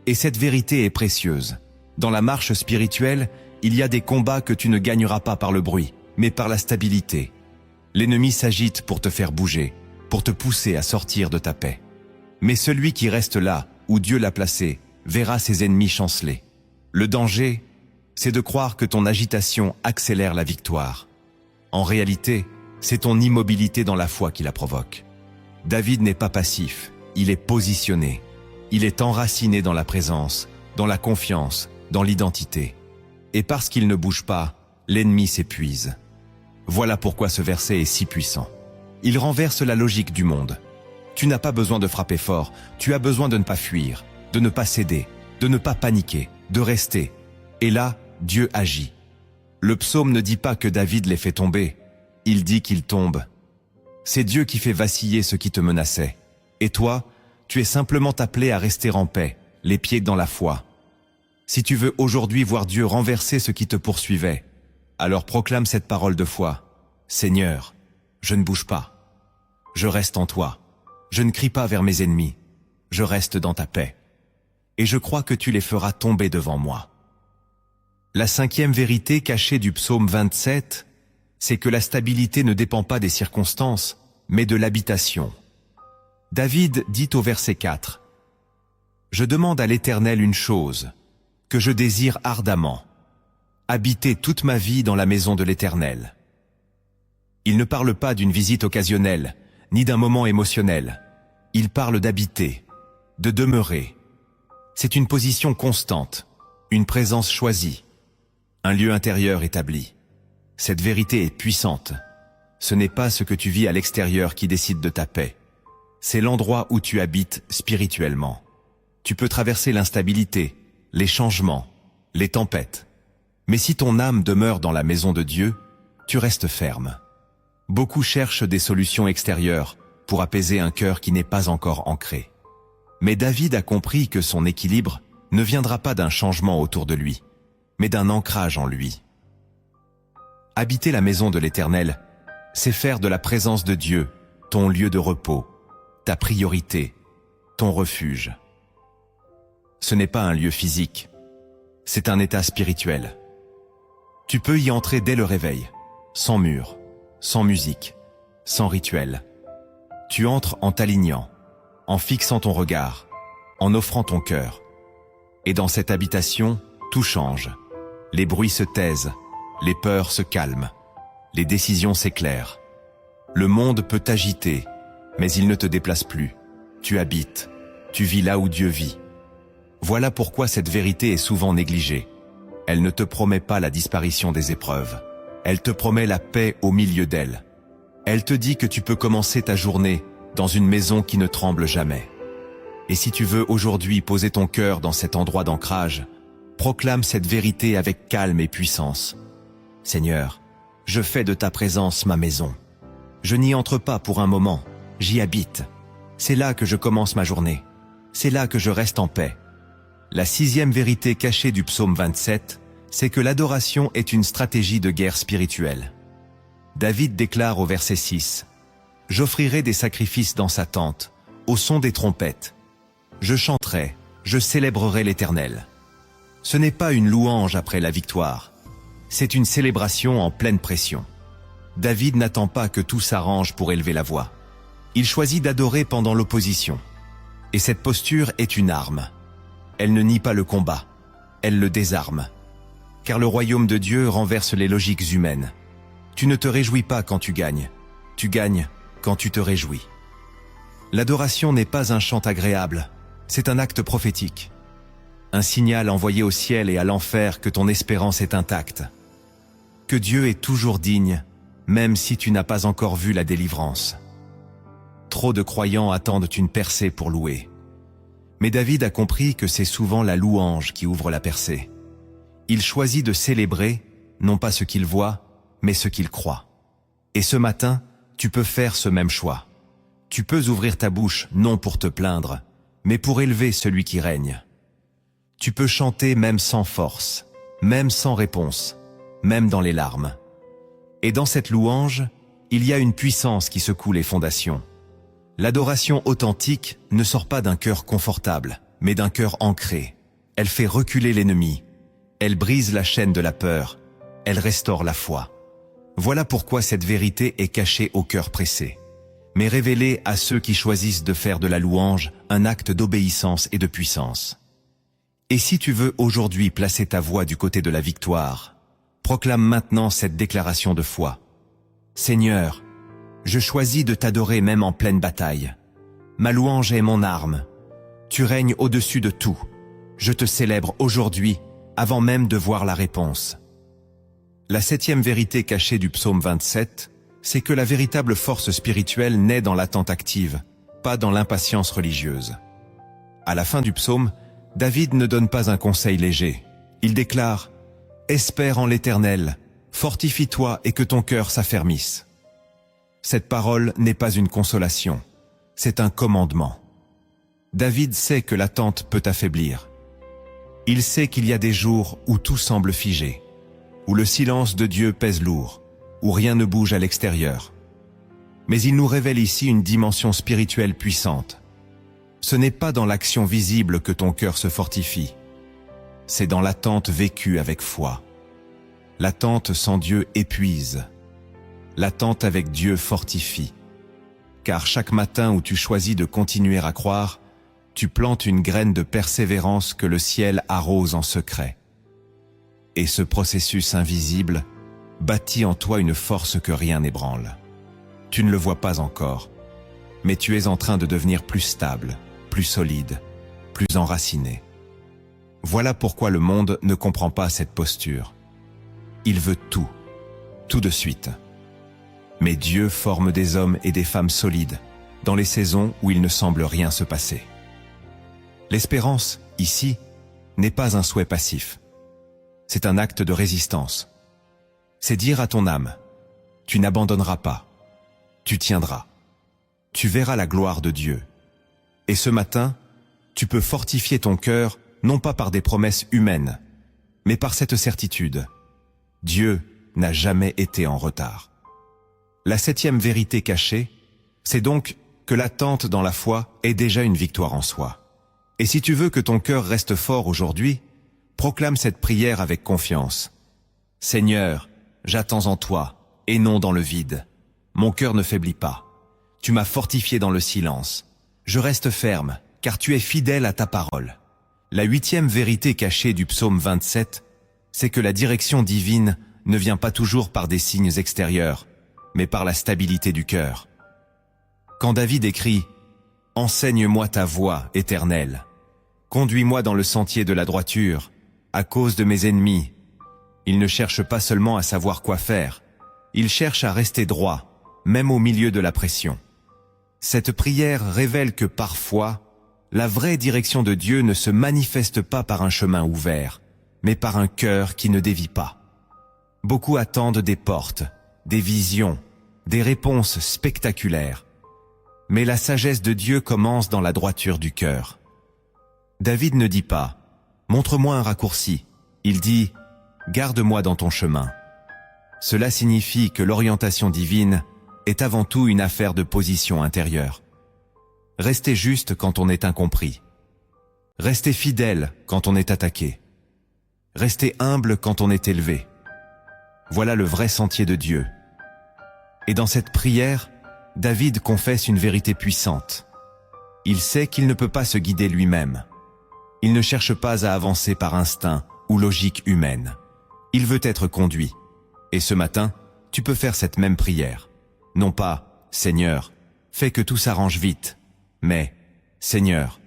S1: Et cette vérité est précieuse. Dans la marche spirituelle, il y a des combats que tu ne gagneras pas par le bruit, mais par la stabilité. L'ennemi s'agite pour te faire bouger, pour te pousser à sortir de ta paix. Mais celui qui reste là, où Dieu l'a placé, verra ses ennemis chanceler. Le danger, c'est de croire que ton agitation accélère la victoire. En réalité, c'est ton immobilité dans la foi qui la provoque. David n'est pas passif, il est positionné. Il est enraciné dans la présence, dans la confiance, dans l'identité. Et parce qu'il ne bouge pas, l'ennemi s'épuise. Voilà pourquoi ce verset est si puissant. Il renverse la logique du monde. Tu n'as pas besoin de frapper fort, tu as besoin de ne pas fuir, de ne pas céder, de ne pas paniquer, de rester. Et là, Dieu agit. Le psaume ne dit pas que David les fait tomber, il dit qu'il tombe. C'est Dieu qui fait vaciller ce qui te menaçait. Et toi, tu es simplement appelé à rester en paix, les pieds dans la foi. Si tu veux aujourd'hui voir Dieu renverser ce qui te poursuivait, alors proclame cette parole de foi. Seigneur, je ne bouge pas. Je reste en toi. Je ne crie pas vers mes ennemis. Je reste dans ta paix. Et je crois que tu les feras tomber devant moi. La cinquième vérité cachée du psaume 27, c'est que la stabilité ne dépend pas des circonstances, mais de l'habitation. David dit au verset 4, « Je demande à l'Éternel une chose, que je désire ardemment, habiter toute ma vie dans la maison de l'Éternel. » Il ne parle pas d'une visite occasionnelle, ni d'un moment émotionnel. Il parle d'habiter, de demeurer. C'est une position constante, une présence choisie, un lieu intérieur établi. Cette vérité est puissante. Ce n'est pas ce que tu vis à l'extérieur qui décide de ta paix. C'est l'endroit où tu habites spirituellement. Tu peux traverser l'instabilité, les changements, les tempêtes. Mais si ton âme demeure dans la maison de Dieu, tu restes ferme. Beaucoup cherchent des solutions extérieures pour apaiser un cœur qui n'est pas encore ancré. Mais David a compris que son équilibre ne viendra pas d'un changement autour de lui, mais d'un ancrage en lui. Habiter la maison de l'Éternel, c'est faire de la présence de Dieu ton lieu de repos, ta priorité, ton refuge. Ce n'est pas un lieu physique, c'est un état spirituel. Tu peux y entrer dès le réveil, sans mur, sans musique, sans rituel. Tu entres en t'alignant, en fixant ton regard, en offrant ton cœur. Et dans cette habitation, tout change. Les bruits se taisent, les peurs se calment, les décisions s'éclairent. Le monde peut t'agiter, mais il ne te déplace plus. Tu habites, tu vis là où Dieu vit. Voilà pourquoi cette vérité est souvent négligée. Elle ne te promet pas la disparition des épreuves. Elle te promet la paix au milieu d'elles. Elle te dit que tu peux commencer ta journée dans une maison qui ne tremble jamais. Et si tu veux aujourd'hui poser ton cœur dans cet endroit d'ancrage, proclame cette vérité avec calme et puissance. Seigneur, je fais de ta présence ma maison. Je n'y entre pas pour un moment, j'y habite. C'est là que je commence ma journée. C'est là que je reste en paix. La 6e vérité cachée du psaume 27, c'est que l'adoration est une stratégie de guerre spirituelle. David déclare au verset 6, « J'offrirai des sacrifices dans sa tente, au son des trompettes. Je chanterai, je célébrerai l'Éternel. » Ce n'est pas une louange après la victoire. C'est une célébration en pleine pression. David n'attend pas que tout s'arrange pour élever la voix. Il choisit d'adorer pendant l'opposition. Et cette posture est une arme. Elle ne nie pas le combat, elle le désarme. Car le royaume de Dieu renverse les logiques humaines. Tu ne te réjouis pas quand tu gagnes quand tu te réjouis. L'adoration n'est pas un chant agréable, c'est un acte prophétique. Un signal envoyé au ciel et à l'enfer que ton espérance est intacte. Que Dieu est toujours digne, même si tu n'as pas encore vu la délivrance. Trop de croyants attendent une percée pour louer. Mais David a compris que c'est souvent la louange qui ouvre la percée. Il choisit de célébrer, non pas ce qu'il voit, mais ce qu'il croit. Et ce matin, tu peux faire ce même choix. Tu peux ouvrir ta bouche non pour te plaindre, mais pour élever celui qui règne. Tu peux chanter même sans force, même sans réponse, même dans les larmes. Et dans cette louange, il y a une puissance qui secoue les fondations. L'adoration authentique ne sort pas d'un cœur confortable, mais d'un cœur ancré. Elle fait reculer l'ennemi. Elle brise la chaîne de la peur. Elle restaure la foi. Voilà pourquoi cette vérité est cachée au cœur pressé, mais révélée à ceux qui choisissent de faire de la louange un acte d'obéissance et de puissance. Et si tu veux aujourd'hui placer ta voix du côté de la victoire, proclame maintenant cette déclaration de foi. Seigneur, je choisis de t'adorer même en pleine bataille. Ma louange est mon arme. Tu règnes au-dessus de tout. Je te célèbre aujourd'hui, avant même de voir la réponse. La 7e vérité cachée du psaume 27, c'est que la véritable force spirituelle naît dans l'attente active, pas dans l'impatience religieuse. À la fin du psaume, David ne donne pas un conseil léger. Il déclare « Espère en l'Éternel, fortifie-toi et que ton cœur s'affermisse. » Cette parole n'est pas une consolation, c'est un commandement. David sait que l'attente peut affaiblir. Il sait qu'il y a des jours où tout semble figé, où le silence de Dieu pèse lourd, où rien ne bouge à l'extérieur. Mais il nous révèle ici une dimension spirituelle puissante. Ce n'est pas dans l'action visible que ton cœur se fortifie. C'est dans l'attente vécue avec foi. L'attente sans Dieu épuise. L'attente avec Dieu fortifie. Car chaque matin où tu choisis de continuer à croire, tu plantes une graine de persévérance que le ciel arrose en secret. Et ce processus invisible bâtit en toi une force que rien n'ébranle. Tu ne le vois pas encore, mais tu es en train de devenir plus stable, plus solide, plus enraciné. Voilà pourquoi le monde ne comprend pas cette posture. Il veut tout de suite. Mais Dieu forme des hommes et des femmes solides, dans les saisons où il ne semble rien se passer. L'espérance, ici, n'est pas un souhait passif. C'est un acte de résistance. C'est dire à ton âme, tu n'abandonneras pas, tu tiendras, tu verras la gloire de Dieu. Et ce matin, tu peux fortifier ton cœur, non pas par des promesses humaines, mais par cette certitude. Dieu n'a jamais été en retard. La 7e vérité cachée, c'est donc que l'attente dans la foi est déjà une victoire en soi. Et si tu veux que ton cœur reste fort aujourd'hui, proclame cette prière avec confiance. Seigneur, j'attends en toi, et non dans le vide. Mon cœur ne faiblit pas. Tu m'as fortifié dans le silence. Je reste ferme, car tu es fidèle à ta parole. La 8e vérité cachée du psaume 27, c'est que la direction divine ne vient pas toujours par des signes extérieurs, mais par la stabilité du cœur. Quand David écrit « Enseigne-moi ta voie, Éternel. Conduis-moi dans le sentier de la droiture, à cause de mes ennemis. » Il ne cherche pas seulement à savoir quoi faire, il cherche à rester droit, même au milieu de la pression. Cette prière révèle que parfois, la vraie direction de Dieu ne se manifeste pas par un chemin ouvert, mais par un cœur qui ne dévie pas. Beaucoup attendent des portes, des visions, des réponses spectaculaires. Mais la sagesse de Dieu commence dans la droiture du cœur. David ne dit pas « Montre-moi un raccourci ». Il dit « Garde-moi dans ton chemin ». Cela signifie que l'orientation divine est avant tout une affaire de position intérieure. Rester juste quand on est incompris. Rester fidèle quand on est attaqué. Rester humble quand on est élevé. Voilà le vrai sentier de Dieu. Et dans cette prière, David confesse une vérité puissante. Il sait qu'il ne peut pas se guider lui-même. Il ne cherche pas à avancer par instinct ou logique humaine. Il veut être conduit. Et ce matin, tu peux faire cette même prière. Non pas « Seigneur, fais que tout s'arrange vite », mais « Seigneur,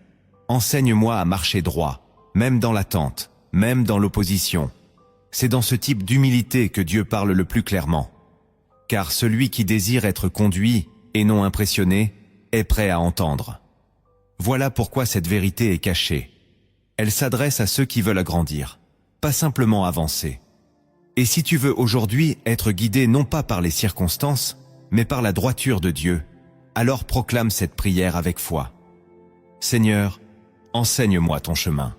S1: enseigne-moi à marcher droit, même dans l'attente, même dans l'opposition ». C'est dans ce type d'humilité que Dieu parle le plus clairement. Car celui qui désire être conduit et non impressionné est prêt à entendre. Voilà pourquoi cette vérité est cachée. Elle s'adresse à ceux qui veulent agrandir, pas simplement avancer. Et si tu veux aujourd'hui être guidé non pas par les circonstances, mais par la droiture de Dieu, alors proclame cette prière avec foi. Seigneur, enseigne-moi ton chemin.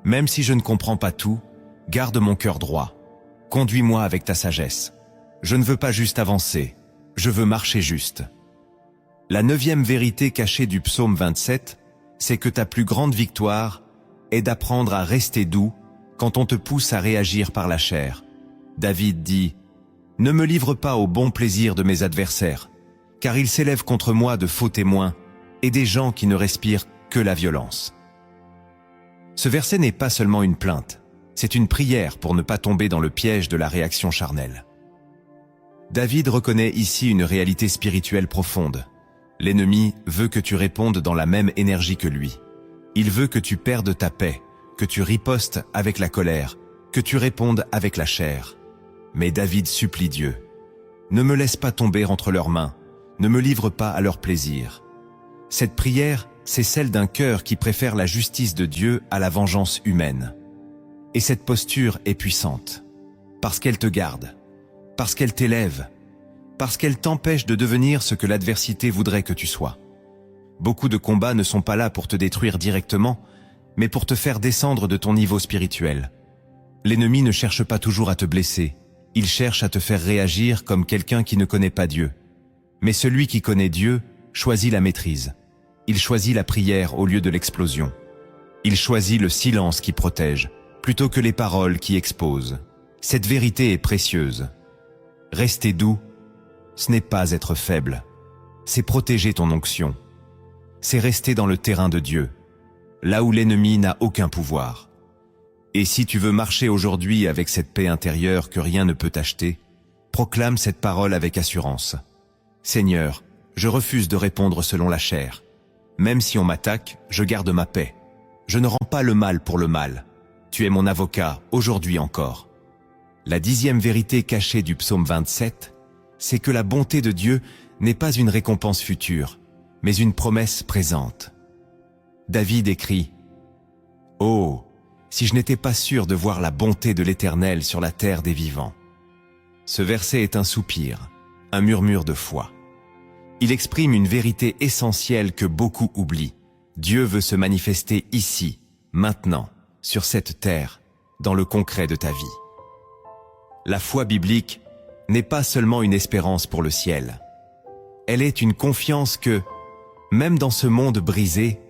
S1: Même si je ne comprends pas tout, garde mon cœur droit. Conduis-moi avec ta sagesse. Je ne veux pas juste avancer, je veux marcher juste. La 9e vérité cachée du psaume 27, c'est que ta plus grande victoire est d'apprendre à rester doux quand on te pousse à réagir par la chair. David dit « Ne me livre pas au bon plaisir de mes adversaires, car ils s'élèvent contre moi de faux témoins et des gens qui ne respirent que la violence. » Ce verset n'est pas seulement une plainte, c'est une prière pour ne pas tomber dans le piège de la réaction charnelle. David reconnaît ici une réalité spirituelle profonde. L'ennemi veut que tu répondes dans la même énergie que lui. Il veut que tu perdes ta paix, que tu ripostes avec la colère, que tu répondes avec la chair. Mais David supplie Dieu. Ne me laisse pas tomber entre leurs mains, ne me livre pas à leur plaisir. Cette prière, c'est celle d'un cœur qui préfère la justice de Dieu à la vengeance humaine. Et cette posture est puissante, parce qu'elle te garde, parce qu'elle t'élève, parce qu'elle t'empêche de devenir ce que l'adversité voudrait que tu sois. Beaucoup de combats ne sont pas là pour te détruire directement, mais pour te faire descendre de ton niveau spirituel. L'ennemi ne cherche pas toujours à te blesser, il cherche à te faire réagir comme quelqu'un qui ne connaît pas Dieu. Mais celui qui connaît Dieu choisit la maîtrise. Il choisit la prière au lieu de l'explosion. Il choisit le silence qui protège, plutôt que les paroles qui exposent. Cette vérité est précieuse. Rester doux, ce n'est pas être faible. C'est protéger ton onction. C'est rester dans le terrain de Dieu, là où l'ennemi n'a aucun pouvoir. Et si tu veux marcher aujourd'hui avec cette paix intérieure que rien ne peut acheter, proclame cette parole avec assurance. Seigneur, je refuse de répondre selon la chair. Même si on m'attaque, je garde ma paix. Je ne rends pas le mal pour le mal. Tu es mon avocat, aujourd'hui encore. La 10e vérité cachée du psaume 27, c'est que la bonté de Dieu n'est pas une récompense future, mais une promesse présente. David écrit « Oh, si je n'étais pas sûr de voir la bonté de l'Éternel sur la terre des vivants. » Ce verset est un soupir, un murmure de foi. Il exprime une vérité essentielle que beaucoup oublient. Dieu veut se manifester ici, maintenant, sur cette terre, dans le concret de ta vie. La foi biblique n'est pas seulement une espérance pour le ciel. Elle est une confiance que, même dans ce monde brisé,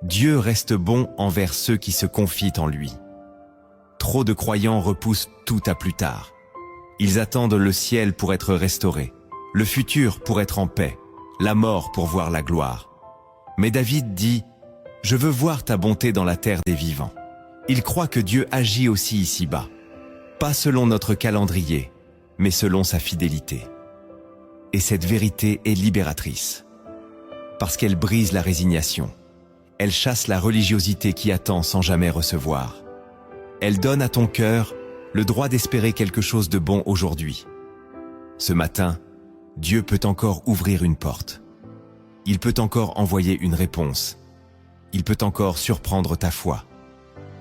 S1: Dieu reste bon envers ceux qui se confient en lui. Trop de croyants repoussent tout à plus tard. Ils attendent le ciel pour être restaurés, le futur pour être en paix, la mort pour voir la gloire. Mais David dit « Je veux voir ta bonté dans la terre des vivants ». Il croit que Dieu agit aussi ici-bas, pas selon notre calendrier, mais selon sa fidélité. Et cette vérité est libératrice, parce qu'elle brise la résignation. Elle chasse la religiosité qui attend sans jamais recevoir. Elle donne à ton cœur le droit d'espérer quelque chose de bon aujourd'hui. Ce matin, Dieu peut encore ouvrir une porte. Il peut encore envoyer une réponse. Il peut encore surprendre ta foi.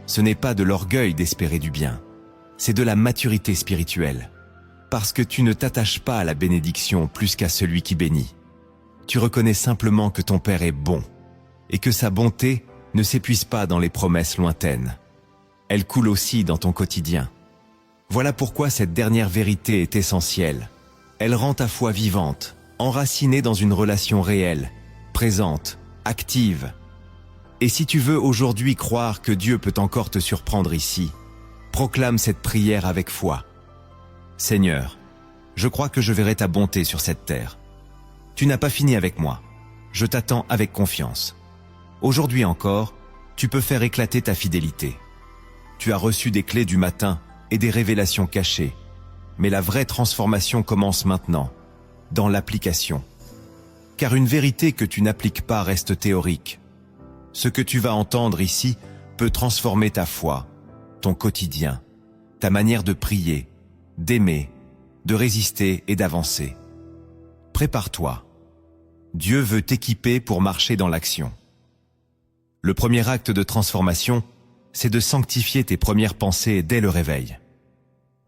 S1: Ce n'est pas de l'orgueil d'espérer du bien, c'est de la maturité spirituelle. Parce que tu ne t'attaches pas à la bénédiction plus qu'à celui qui bénit. Tu reconnais simplement que ton Père est bon, et que sa bonté ne s'épuise pas dans les promesses lointaines. Elle coule aussi dans ton quotidien. Voilà pourquoi cette dernière vérité est essentielle. Elle rend ta foi vivante, enracinée dans une relation réelle, présente, active. Et si tu veux aujourd'hui croire que Dieu peut encore te surprendre ici, proclame cette prière avec foi. Seigneur, je crois que je verrai ta bonté sur cette terre. Tu n'as pas fini avec moi. Je t'attends avec confiance. Aujourd'hui encore, tu peux faire éclater ta fidélité. Tu as reçu des clés du matin et des révélations cachées. Mais la vraie transformation commence maintenant, dans l'application. Car une vérité que tu n'appliques pas reste théorique. Ce que tu vas entendre ici peut transformer ta foi, ton quotidien, ta manière de prier, d'aimer, de résister et d'avancer. Prépare-toi. Dieu veut t'équiper pour marcher dans l'action. Le premier acte de transformation, c'est de sanctifier tes premières pensées dès le réveil.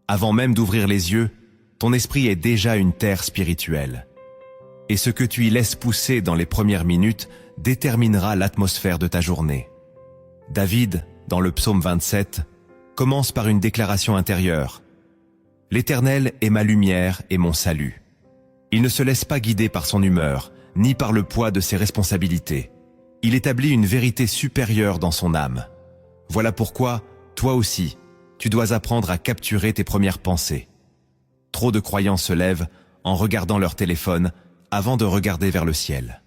S1: Avant même d'ouvrir les yeux, ton esprit est déjà une terre spirituelle. Et ce que tu y laisses pousser dans les premières minutes déterminera l'atmosphère de ta journée. David, dans le psaume 27, commence par une déclaration intérieure. « L'Éternel est ma lumière et mon salut. » Il ne se laisse pas guider par son humeur, ni par le poids de ses responsabilités. Il établit une vérité supérieure dans son âme. Voilà pourquoi, toi aussi, tu dois apprendre à capturer tes premières pensées. Trop de croyants se lèvent en regardant leur téléphone avant de regarder vers le ciel.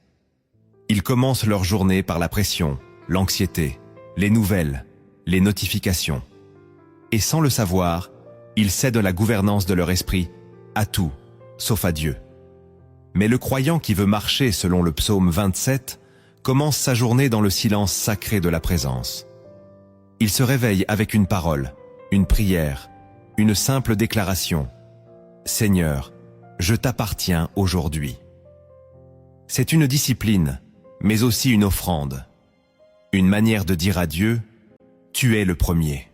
S1: Ils commencent leur journée par la pression, l'anxiété, les nouvelles, les notifications. Et sans le savoir, ils cèdent la gouvernance de leur esprit à tout, sauf à Dieu. Mais le croyant qui veut marcher selon le psaume 27 commence sa journée dans le silence sacré de la présence. Il se réveille avec une parole, une prière, une simple déclaration. « Seigneur, je t'appartiens aujourd'hui. » C'est une discipline, mais aussi une offrande. Une manière de dire à Dieu « Tu es le premier ».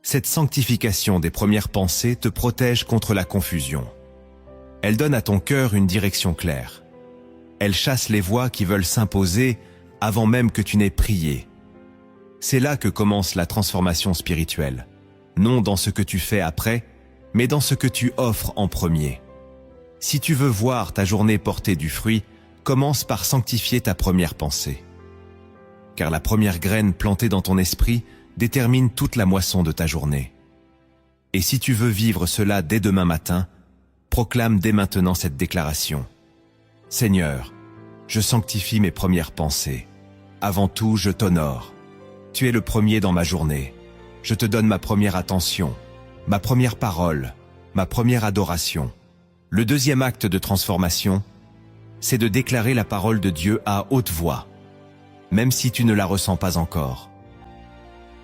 S1: Cette sanctification des premières pensées te protège contre la confusion. Elle donne à ton cœur une direction claire. Elle chasse les voix qui veulent s'imposer avant même que tu n'aies prié. C'est là que commence la transformation spirituelle, non dans ce que tu fais après, mais dans ce que tu offres en premier. Si tu veux voir ta journée porter du fruit, commence par sanctifier ta première pensée. Car la première graine plantée dans ton esprit détermine toute la moisson de ta journée. Et si tu veux vivre cela dès demain matin, proclame dès maintenant cette déclaration. « Seigneur, je sanctifie mes premières pensées. Avant tout, je t'honore. Tu es le premier dans ma journée. Je te donne ma première attention, ma première parole, ma première adoration. » Le deuxième acte de transformation, c'est de déclarer la parole de Dieu à haute voix, même si tu ne la ressens pas encore.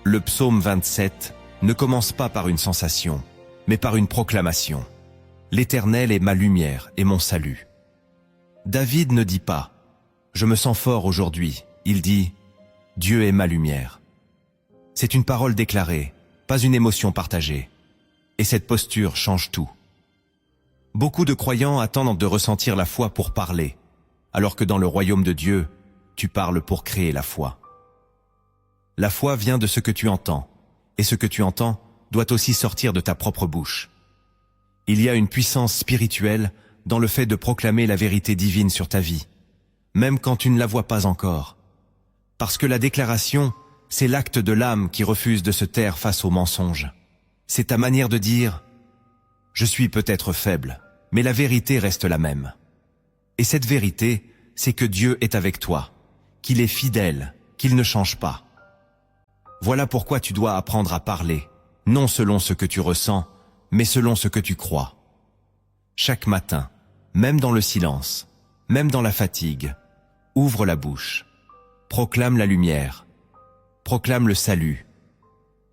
S1: Le psaume 27 ne commence pas par une sensation, mais par une proclamation. « L'Éternel est ma lumière et mon salut. » David ne dit pas « Je me sens fort aujourd'hui », il dit « Dieu est ma lumière ». C'est une parole déclarée, pas une émotion partagée. Et cette posture change tout. Beaucoup de croyants attendent de ressentir la foi pour parler, alors que dans le royaume de Dieu, tu parles pour créer la foi. La foi vient de ce que tu entends, et ce que tu entends doit aussi sortir de ta propre bouche. Il y a une puissance spirituelle dans le fait de proclamer la vérité divine sur ta vie, même quand tu ne la vois pas encore. Parce que la déclaration, c'est l'acte de l'âme qui refuse de se taire face aux mensonges. C'est ta manière de dire « Je suis peut-être faible, mais la vérité reste la même. Et cette vérité, c'est que Dieu est avec toi, qu'il est fidèle, qu'il ne change pas. Voilà pourquoi tu dois apprendre à parler, non selon ce que tu ressens, mais selon ce que tu crois. Chaque matin, même dans le silence, même dans la fatigue, ouvre la bouche, proclame la lumière, proclame le salut,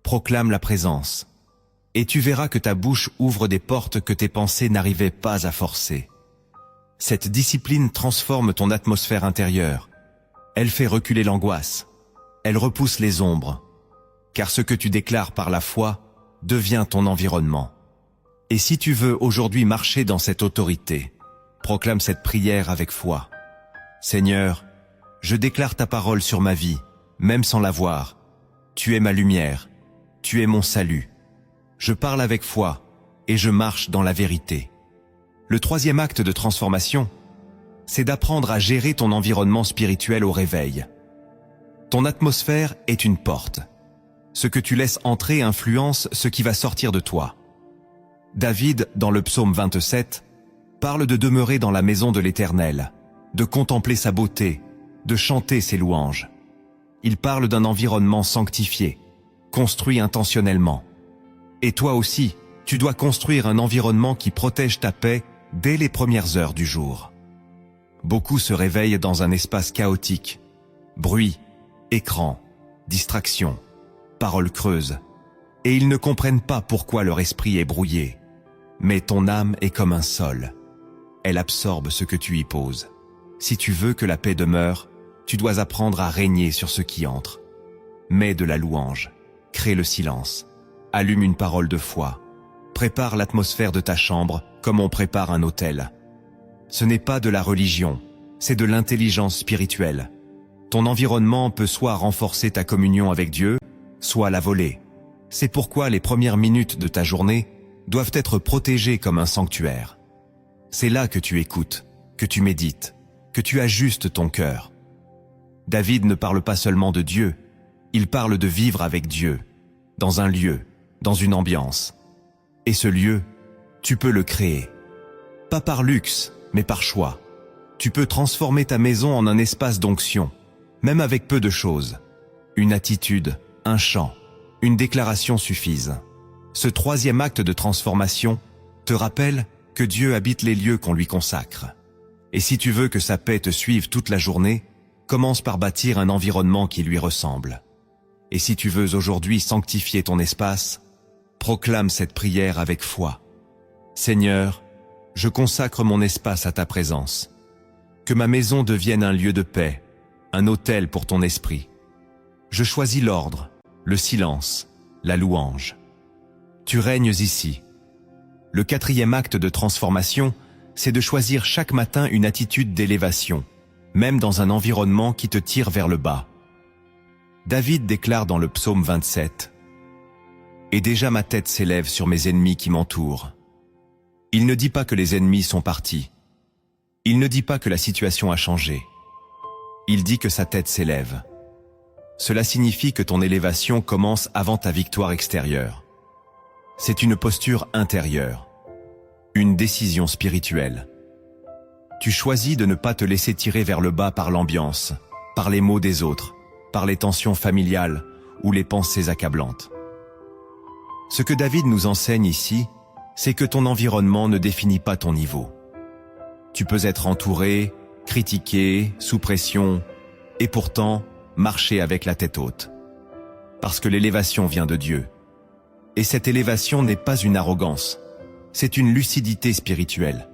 S1: proclame la présence, et tu verras que ta bouche ouvre des portes que tes pensées n'arrivaient pas à forcer. Cette discipline transforme ton atmosphère intérieure. Elle fait reculer l'angoisse. Elle repousse les ombres. Car ce que tu déclares par la foi devient ton environnement. Et si tu veux aujourd'hui marcher dans cette autorité, proclame cette prière avec foi. Seigneur, je déclare ta parole sur ma vie, même sans la voir. Tu es ma lumière. Tu es mon salut. Je parle avec foi et je marche dans la vérité. Le troisième acte de transformation, c'est d'apprendre à gérer ton environnement spirituel au réveil. Ton atmosphère est une porte. Ce que tu laisses entrer influence ce qui va sortir de toi. David, dans le psaume 27, parle de demeurer dans la maison de l'Éternel, de contempler sa beauté, de chanter ses louanges. Il parle d'un environnement sanctifié, construit intentionnellement. Et toi aussi, tu dois construire un environnement qui protège ta paix dès les premières heures du jour. Beaucoup se réveillent dans un espace chaotique. Bruit, écran, distraction, paroles creuses. Et ils ne comprennent pas pourquoi leur esprit est brouillé. Mais ton âme est comme un sol. Elle absorbe ce que tu y poses. Si tu veux que la paix demeure, tu dois apprendre à régner sur ce qui entre. Mets de la louange, crée le silence, allume une parole de foi, prépare l'atmosphère de ta chambre comme on prépare un autel. Ce n'est pas de la religion, c'est de l'intelligence spirituelle. Ton environnement peut soit renforcer ta communion avec Dieu, soit la voler. C'est pourquoi les premières minutes de ta journée doivent être protégées comme un sanctuaire. C'est là que tu écoutes, que tu médites, que tu ajustes ton cœur. David ne parle pas seulement de Dieu, il parle de vivre avec Dieu, dans un lieu, dans une ambiance. Et ce lieu, tu peux le créer. Pas par luxe, mais par choix. Tu peux transformer ta maison en un espace d'onction, même avec peu de choses. Une attitude, un chant, une déclaration suffisent. Ce troisième acte de transformation te rappelle que Dieu habite les lieux qu'on lui consacre. Et si tu veux que sa paix te suive toute la journée, commence par bâtir un environnement qui lui ressemble. Et si tu veux aujourd'hui sanctifier ton espace, proclame cette prière avec foi. Seigneur, je consacre mon espace à ta présence. Que ma maison devienne un lieu de paix, un autel pour ton esprit. Je choisis l'ordre, le silence, la louange. Tu règnes ici. Le quatrième acte de transformation, c'est de choisir chaque matin une attitude d'élévation, même dans un environnement qui te tire vers le bas. David déclare dans le psaume 27, « Et déjà ma tête s'élève sur mes ennemis qui m'entourent. » Il ne dit pas que les ennemis sont partis. Il ne dit pas que la situation a changé. Il dit que sa tête s'élève. Cela signifie que ton élévation commence avant ta victoire extérieure. C'est une posture intérieure, une décision spirituelle. Tu choisis de ne pas te laisser tirer vers le bas par l'ambiance, par les mots des autres, par les tensions familiales ou les pensées accablantes. Ce que David nous enseigne ici, c'est que ton environnement ne définit pas ton niveau. Tu peux être entouré, critiqué, sous pression, et pourtant marcher avec la tête haute. Parce que l'élévation vient de Dieu. Et cette élévation n'est pas une arrogance, c'est une lucidité spirituelle.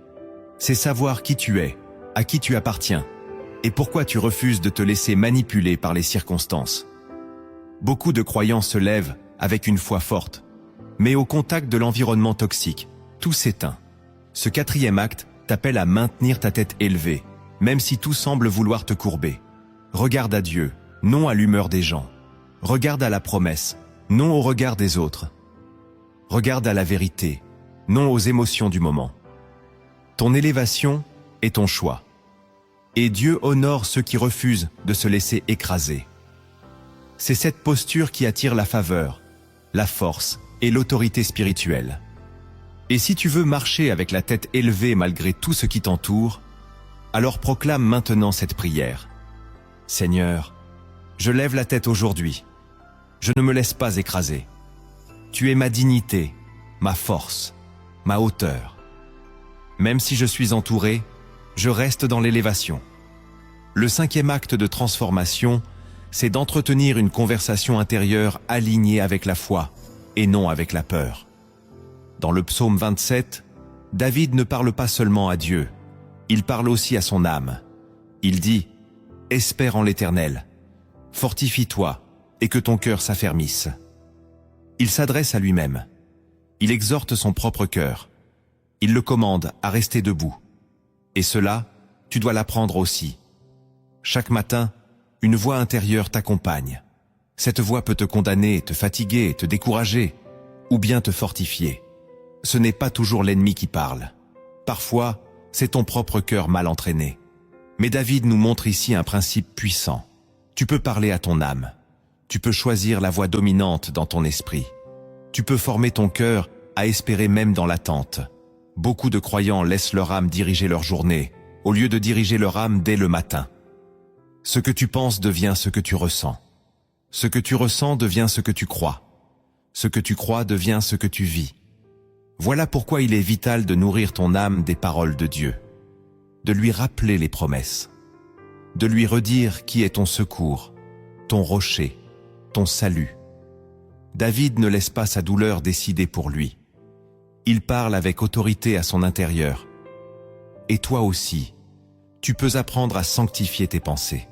S1: C'est savoir qui tu es, à qui tu appartiens, et pourquoi tu refuses de te laisser manipuler par les circonstances. Beaucoup de croyants se lèvent avec une foi forte, mais au contact de l'environnement toxique, tout s'éteint. Ce quatrième acte t'appelle à maintenir ta tête élevée, même si tout semble vouloir te courber. Regarde à Dieu, non à l'humeur des gens. Regarde à la promesse, non au regard des autres. Regarde à la vérité, non aux émotions du moment. Ton élévation est ton choix. Et Dieu honore ceux qui refusent de se laisser écraser. C'est cette posture qui attire la faveur, la force et l'autorité spirituelle. Et si tu veux marcher avec la tête élevée malgré tout ce qui t'entoure, alors proclame maintenant cette prière. Seigneur, je lève la tête aujourd'hui. Je ne me laisse pas écraser. Tu es ma dignité, ma force, ma hauteur. Même si je suis entouré, je reste dans l'élévation. Le 5e acte de transformation, c'est d'entretenir une conversation intérieure alignée avec la foi et non avec la peur. Dans le psaume 27, David ne parle pas seulement à Dieu, il parle aussi à son âme. Il dit « Espère en l'Éternel, fortifie-toi et que ton cœur s'affermisse ». Il s'adresse à lui-même. Il exhorte son propre cœur. Il le commande à rester debout. Et cela, tu dois l'apprendre aussi. Chaque matin, une voix intérieure t'accompagne. Cette voix peut te condamner, te fatiguer, te décourager, ou bien te fortifier. Ce n'est pas toujours l'ennemi qui parle. Parfois, c'est ton propre cœur mal entraîné. Mais David nous montre ici un principe puissant. Tu peux parler à ton âme. Tu peux choisir la voix dominante dans ton esprit. Tu peux former ton cœur à espérer même dans l'attente. Beaucoup de croyants laissent leur âme diriger leur journée, au lieu de diriger leur âme dès le matin. Ce que tu penses devient ce que tu ressens. Ce que tu ressens devient ce que tu crois. Ce que tu crois devient ce que tu vis. Voilà pourquoi il est vital de nourrir ton âme des paroles de Dieu, de lui rappeler les promesses, de lui redire qui est ton secours, ton rocher, ton salut. David ne laisse pas sa douleur décider pour lui. Il parle avec autorité à son intérieur. Et toi aussi, tu peux apprendre à sanctifier tes pensées,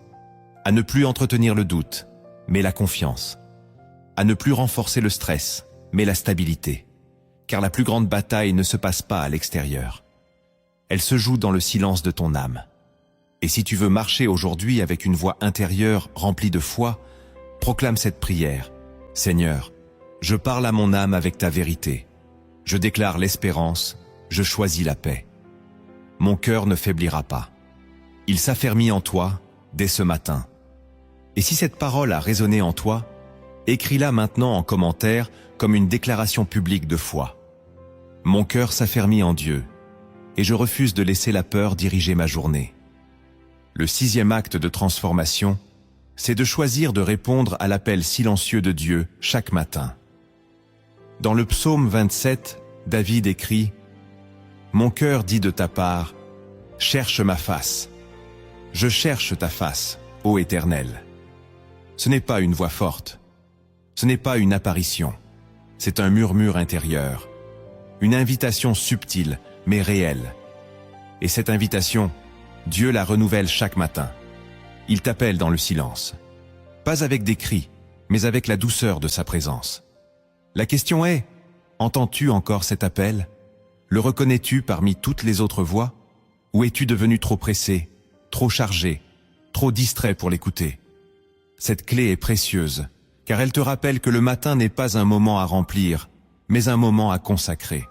S1: à ne plus entretenir le doute, mais la confiance, à ne plus renforcer le stress, mais la stabilité. Car la plus grande bataille ne se passe pas à l'extérieur. Elle se joue dans le silence de ton âme. Et si tu veux marcher aujourd'hui avec une voix intérieure remplie de foi, proclame cette prière. Seigneur, je parle à mon âme avec ta vérité. Je déclare l'espérance, je choisis la paix. Mon cœur ne faiblira pas. Il s'affermit en toi dès ce matin. Et si cette parole a résonné en toi, écris-la maintenant en commentaire comme une déclaration publique de foi. Mon cœur s'affermit en Dieu, et je refuse de laisser la peur diriger ma journée. Le 6e acte de transformation, c'est de choisir de répondre à l'appel silencieux de Dieu chaque matin. Dans le psaume 27, David écrit « Mon cœur dit de ta part, cherche ma face. Je cherche ta face, ô Éternel. » Ce n'est pas une voix forte, ce n'est pas une apparition, c'est un murmure intérieur. Une invitation subtile, mais réelle. Et cette invitation, Dieu la renouvelle chaque matin. Il t'appelle dans le silence. Pas avec des cris, mais avec la douceur de sa présence. La question est, entends-tu encore cet appel? Le reconnais-tu parmi toutes les autres voix? Ou es-tu devenu trop pressé, trop chargé, trop distrait pour l'écouter? Cette clé est précieuse, car elle te rappelle que le matin n'est pas un moment à remplir, mais un moment à consacrer.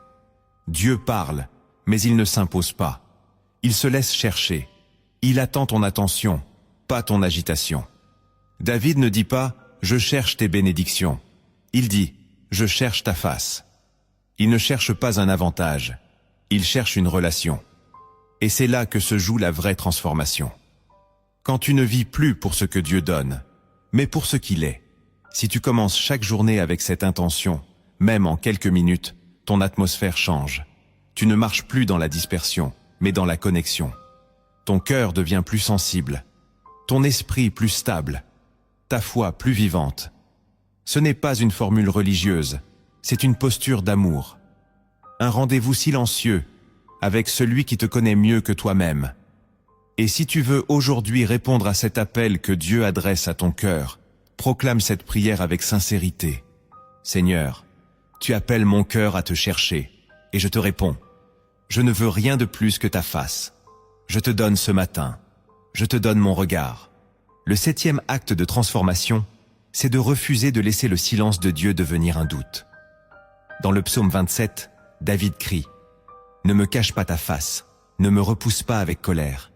S1: Dieu parle, mais il ne s'impose pas. Il se laisse chercher. Il attend ton attention, pas ton agitation. David ne dit pas « Je cherche tes bénédictions ». Il dit « Je cherche ta face ». Il ne cherche pas un avantage, il cherche une relation. Et c'est là que se joue la vraie transformation. Quand tu ne vis plus pour ce que Dieu donne, mais pour ce qu'il est. Si tu commences chaque journée avec cette intention, même en quelques minutes, ton atmosphère change. Tu ne marches plus dans la dispersion, mais dans la connexion. Ton cœur devient plus sensible, ton esprit plus stable, ta foi plus vivante. Ce n'est pas une formule religieuse, c'est une posture d'amour. Un rendez-vous silencieux avec celui qui te connaît mieux que toi-même. Et si tu veux aujourd'hui répondre à cet appel que Dieu adresse à ton cœur, proclame cette prière avec sincérité. Seigneur, tu appelles mon cœur à te chercher, et je te réponds. Je ne veux rien de plus que ta face. Je te donne ce matin. Je te donne mon regard. Le 7e acte de transformation, c'est de refuser de laisser le silence de Dieu devenir un doute. Dans le psaume 27, David crie « Ne me cache pas ta face, ne me repousse pas avec colère.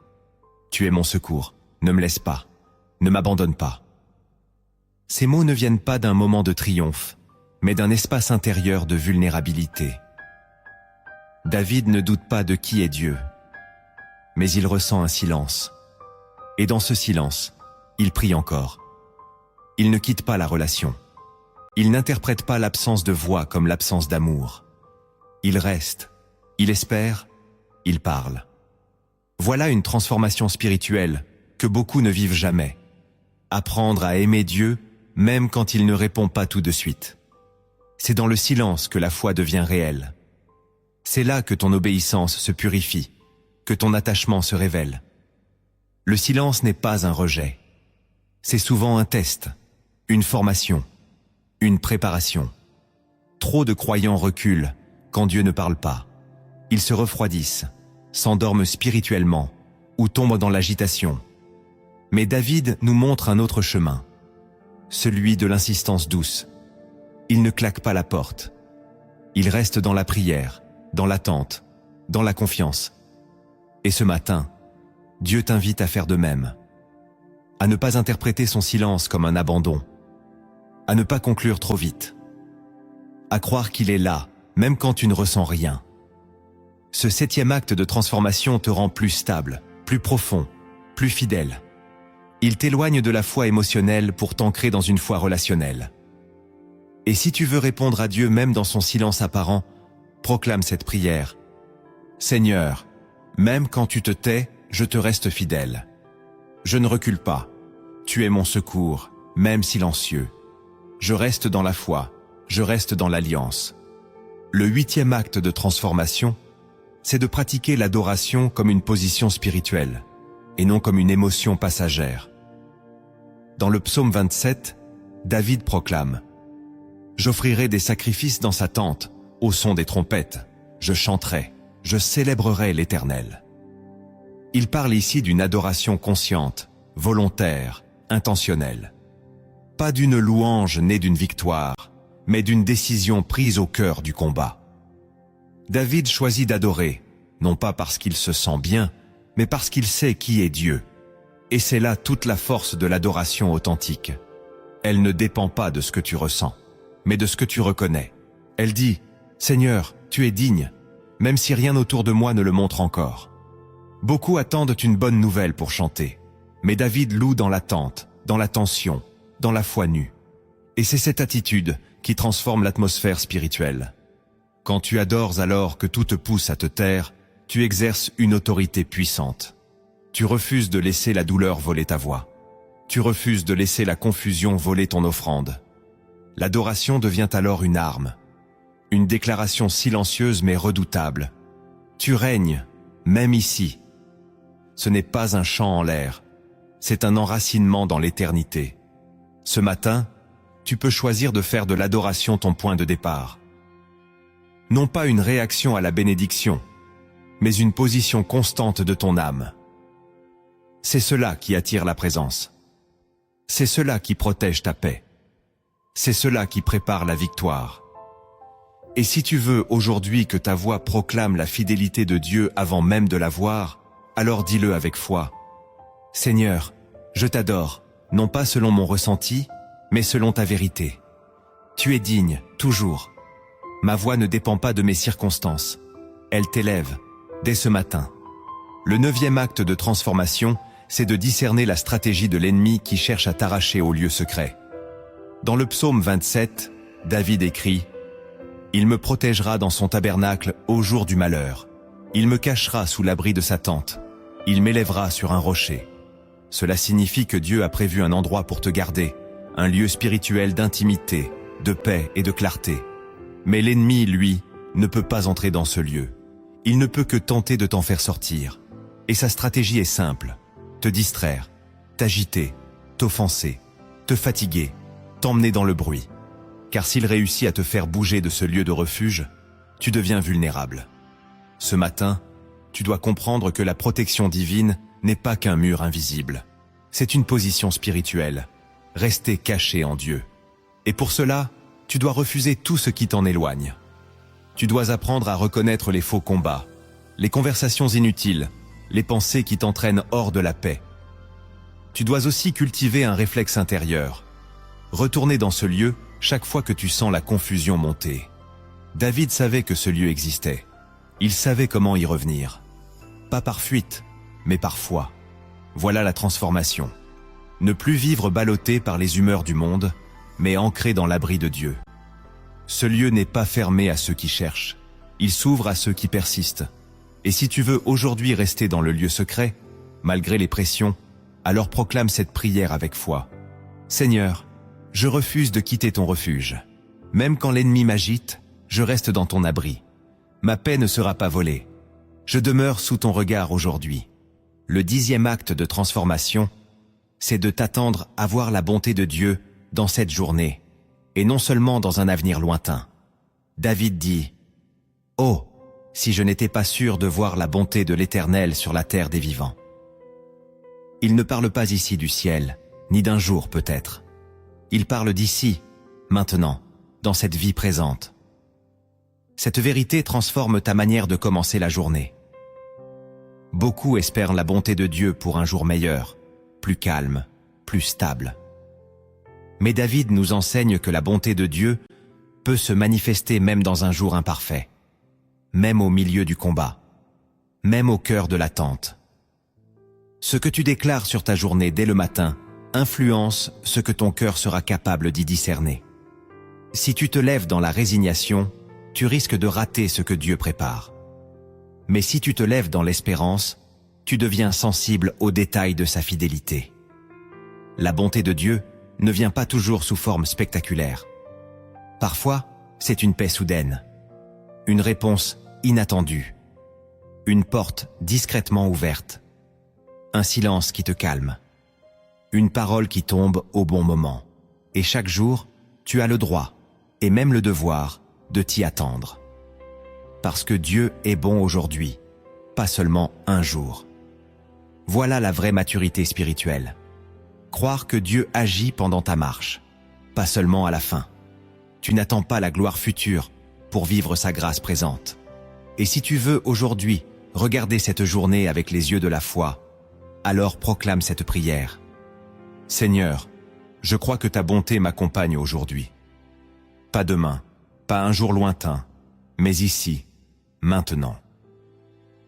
S1: Tu es mon secours, ne me laisse pas, ne m'abandonne pas. » Ces mots ne viennent pas d'un moment de triomphe, mais d'un espace intérieur de vulnérabilité. David ne doute pas de qui est Dieu, mais il ressent un silence. Et dans ce silence, il prie encore. Il ne quitte pas la relation. Il n'interprète pas l'absence de voix comme l'absence d'amour. Il reste, il espère, il parle. Voilà une transformation spirituelle que beaucoup ne vivent jamais. Apprendre à aimer Dieu même quand il ne répond pas tout de suite. C'est dans le silence que la foi devient réelle. C'est là que ton obéissance se purifie, que ton attachement se révèle. Le silence n'est pas un rejet. C'est souvent un test, une formation, une préparation. Trop de croyants reculent quand Dieu ne parle pas. Ils se refroidissent, s'endorment spirituellement ou tombent dans l'agitation. Mais David nous montre un autre chemin, celui de l'insistance douce. Il ne claque pas la porte. Il reste dans la prière, dans l'attente, dans la confiance. Et ce matin, Dieu t'invite à faire de même. À ne pas interpréter son silence comme un abandon. À ne pas conclure trop vite. À croire qu'il est là, même quand tu ne ressens rien. Ce 7e acte de transformation te rend plus stable, plus profond, plus fidèle. Il t'éloigne de la foi émotionnelle pour t'ancrer dans une foi relationnelle. Et si tu veux répondre à Dieu même dans son silence apparent, proclame cette prière. Seigneur, même quand tu te tais, je te reste fidèle. Je ne recule pas. Tu es mon secours, même silencieux. Je reste dans la foi, je reste dans l'alliance. Le 8e acte de transformation, c'est de pratiquer l'adoration comme une position spirituelle, et non comme une émotion passagère. Dans le psaume 27, David proclame « J'offrirai des sacrifices dans sa tente, au son des trompettes. Je chanterai, je célébrerai l'Éternel. » Il parle ici d'une adoration consciente, volontaire, intentionnelle. Pas d'une louange née d'une victoire, mais d'une décision prise au cœur du combat. David choisit d'adorer, non pas parce qu'il se sent bien, mais parce qu'il sait qui est Dieu. Et c'est là toute la force de l'adoration authentique. Elle ne dépend pas de ce que tu ressens, mais de ce que tu reconnais. Elle dit « Seigneur, tu es digne, même si rien autour de moi ne le montre encore. » Beaucoup attendent une bonne nouvelle pour chanter, mais David loue dans l'attente, dans la tension, dans la foi nue. Et c'est cette attitude qui transforme l'atmosphère spirituelle. Quand tu adores alors que tout te pousse à te taire, tu exerces une autorité puissante. Tu refuses de laisser la douleur voler ta voix. Tu refuses de laisser la confusion voler ton offrande. L'adoration devient alors une arme, une déclaration silencieuse mais redoutable. Tu règnes, même ici. Ce n'est pas un chant en l'air, c'est un enracinement dans l'éternité. Ce matin, tu peux choisir de faire de l'adoration ton point de départ. Non pas une réaction à la bénédiction, mais une position constante de ton âme. C'est cela qui attire la présence. C'est cela qui protège ta paix. C'est cela qui prépare la victoire. Et si tu veux aujourd'hui que ta voix proclame la fidélité de Dieu avant même de la voir, alors dis-le avec foi. Seigneur, je t'adore, non pas selon mon ressenti, mais selon ta vérité. Tu es digne, toujours. Ma voix ne dépend pas de mes circonstances. Elle t'élève, dès ce matin. Le 9e acte de transformation, c'est de discerner la stratégie de l'ennemi qui cherche à t'arracher au lieu secret. Dans le psaume 27, David écrit « Il me protégera dans son tabernacle au jour du malheur. Il me cachera sous l'abri de sa tente. Il m'élèvera sur un rocher. » Cela signifie que Dieu a prévu un endroit pour te garder, un lieu spirituel d'intimité, de paix et de clarté. Mais l'ennemi, lui, ne peut pas entrer dans ce lieu. Il ne peut que tenter de t'en faire sortir. Et sa stratégie est simple. Te distraire, t'agiter, t'offenser, te fatiguer, t'emmener dans le bruit. Car s'il réussit à te faire bouger de ce lieu de refuge, tu deviens vulnérable. Ce matin, tu dois comprendre que la protection divine n'est pas qu'un mur invisible. C'est une position spirituelle. Rester caché en Dieu. Et pour cela, tu dois refuser tout ce qui t'en éloigne. Tu dois apprendre à reconnaître les faux combats, les conversations inutiles, les pensées qui t'entraînent hors de la paix. Tu dois aussi cultiver un réflexe intérieur. Retourner dans ce lieu chaque fois que tu sens la confusion monter. David savait que ce lieu existait. Il savait comment y revenir. Pas par fuite, mais par foi. Voilà la transformation. Ne plus vivre ballotté par les humeurs du monde, mais ancré dans l'abri de Dieu. Ce lieu n'est pas fermé à ceux qui cherchent. Il s'ouvre à ceux qui persistent. Et si tu veux aujourd'hui rester dans le lieu secret, malgré les pressions, alors proclame cette prière avec foi. Seigneur, je refuse de quitter ton refuge. Même quand l'ennemi m'agite, je reste dans ton abri. Ma paix ne sera pas volée. Je demeure sous ton regard aujourd'hui. Le 10e acte de transformation, c'est de t'attendre à voir la bonté de Dieu dans cette journée, et non seulement dans un avenir lointain. David dit, « Oh, si je n'étais pas sûr de voir la bonté de l'Éternel sur la terre des vivants. » Il ne parle pas ici du ciel, ni d'un jour peut-être. Il parle d'ici, maintenant, dans cette vie présente. Cette vérité transforme ta manière de commencer la journée. Beaucoup espèrent la bonté de Dieu pour un jour meilleur, plus calme, plus stable. Mais David nous enseigne que la bonté de Dieu peut se manifester même dans un jour imparfait, même au milieu du combat, même au cœur de l'attente. Ce que tu déclares sur ta journée dès le matin influence ce que ton cœur sera capable d'y discerner. Si tu te lèves dans la résignation, tu risques de rater ce que Dieu prépare. Mais si tu te lèves dans l'espérance, tu deviens sensible aux détails de sa fidélité. La bonté de Dieu ne vient pas toujours sous forme spectaculaire. Parfois, c'est une paix soudaine, une réponse inattendue, une porte discrètement ouverte, un silence qui te calme, une parole qui tombe au bon moment. Et chaque jour, tu as le droit, et même le devoir, de t'y attendre. Parce que Dieu est bon aujourd'hui, pas seulement un jour. Voilà la vraie maturité spirituelle. Croire que Dieu agit pendant ta marche, pas seulement à la fin. Tu n'attends pas la gloire future pour vivre sa grâce présente. Et si tu veux aujourd'hui regarder cette journée avec les yeux de la foi, alors proclame cette prière. Seigneur, je crois que ta bonté m'accompagne aujourd'hui. Pas demain, pas un jour lointain, mais ici, maintenant.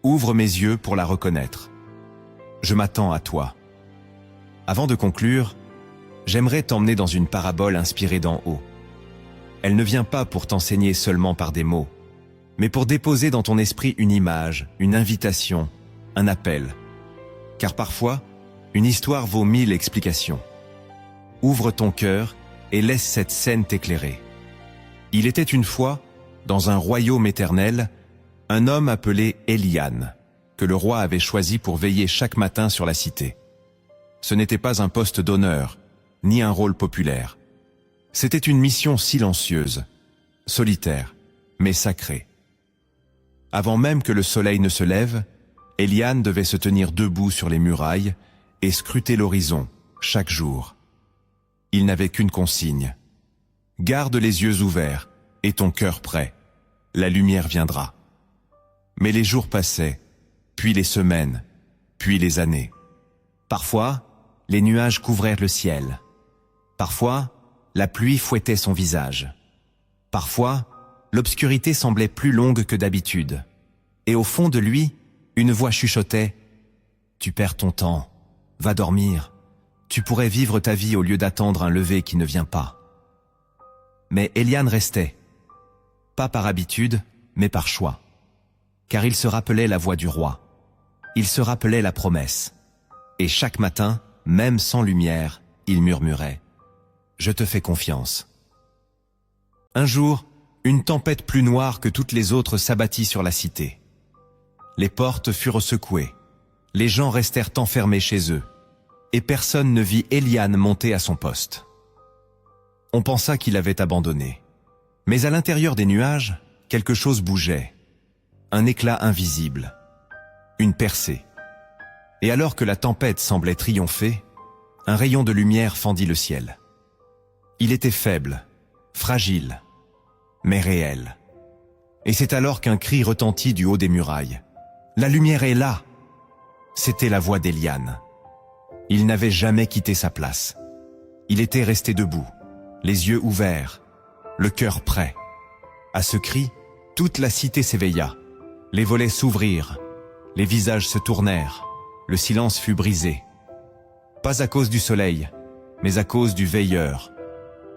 S1: Ouvre mes yeux pour la reconnaître. Je m'attends à toi. Avant de conclure, j'aimerais t'emmener dans une parabole inspirée d'en haut. Elle ne vient pas pour t'enseigner seulement par des mots, mais pour déposer dans ton esprit une image, une invitation, un appel. Car parfois, une histoire vaut 1000 explications. Ouvre ton cœur et laisse cette scène t'éclairer. Il était une fois, dans un royaume éternel, un homme appelé Elian, que le roi avait choisi pour veiller chaque matin sur la cité. Ce n'était pas un poste d'honneur, ni un rôle populaire. C'était une mission silencieuse, solitaire, mais sacrée. Avant même que le soleil ne se lève, Elian devait se tenir debout sur les murailles et scruter l'horizon, chaque jour. Il n'avait qu'une consigne. Garde les yeux ouverts et ton cœur prêt. La lumière viendra. Mais les jours passaient, puis les semaines, puis les années. Parfois, les nuages couvrirent le ciel. Parfois, la pluie fouettait son visage. Parfois, l'obscurité semblait plus longue que d'habitude. Et au fond de lui, une voix chuchotait « Tu perds ton temps, va dormir. Tu pourrais vivre ta vie au lieu d'attendre un lever qui ne vient pas. » Mais Elian restait. Pas par habitude, mais par choix. Car il se rappelait la voix du roi. Il se rappelait la promesse. Et chaque matin, même sans lumière, il murmurait « Je te fais confiance. » Un jour, une tempête plus noire que toutes les autres s'abattit sur la cité. Les portes furent secouées. Les gens restèrent enfermés chez eux. Et personne ne vit Elian monter à son poste. On pensa qu'il avait abandonné. Mais à l'intérieur des nuages, quelque chose bougeait. Un éclat invisible. Une percée. Et alors que la tempête semblait triompher, un rayon de lumière fendit le ciel. Il était faible, fragile, mais réel. Et c'est alors qu'un cri retentit du haut des murailles. « La lumière est là !» C'était la voix d'Elian. Il n'avait jamais quitté sa place. Il était resté debout, les yeux ouverts, le cœur prêt. À ce cri, toute la cité s'éveilla. Les volets s'ouvrirent, les visages se tournèrent, le silence fut brisé. Pas à cause du soleil, mais à cause du veilleur.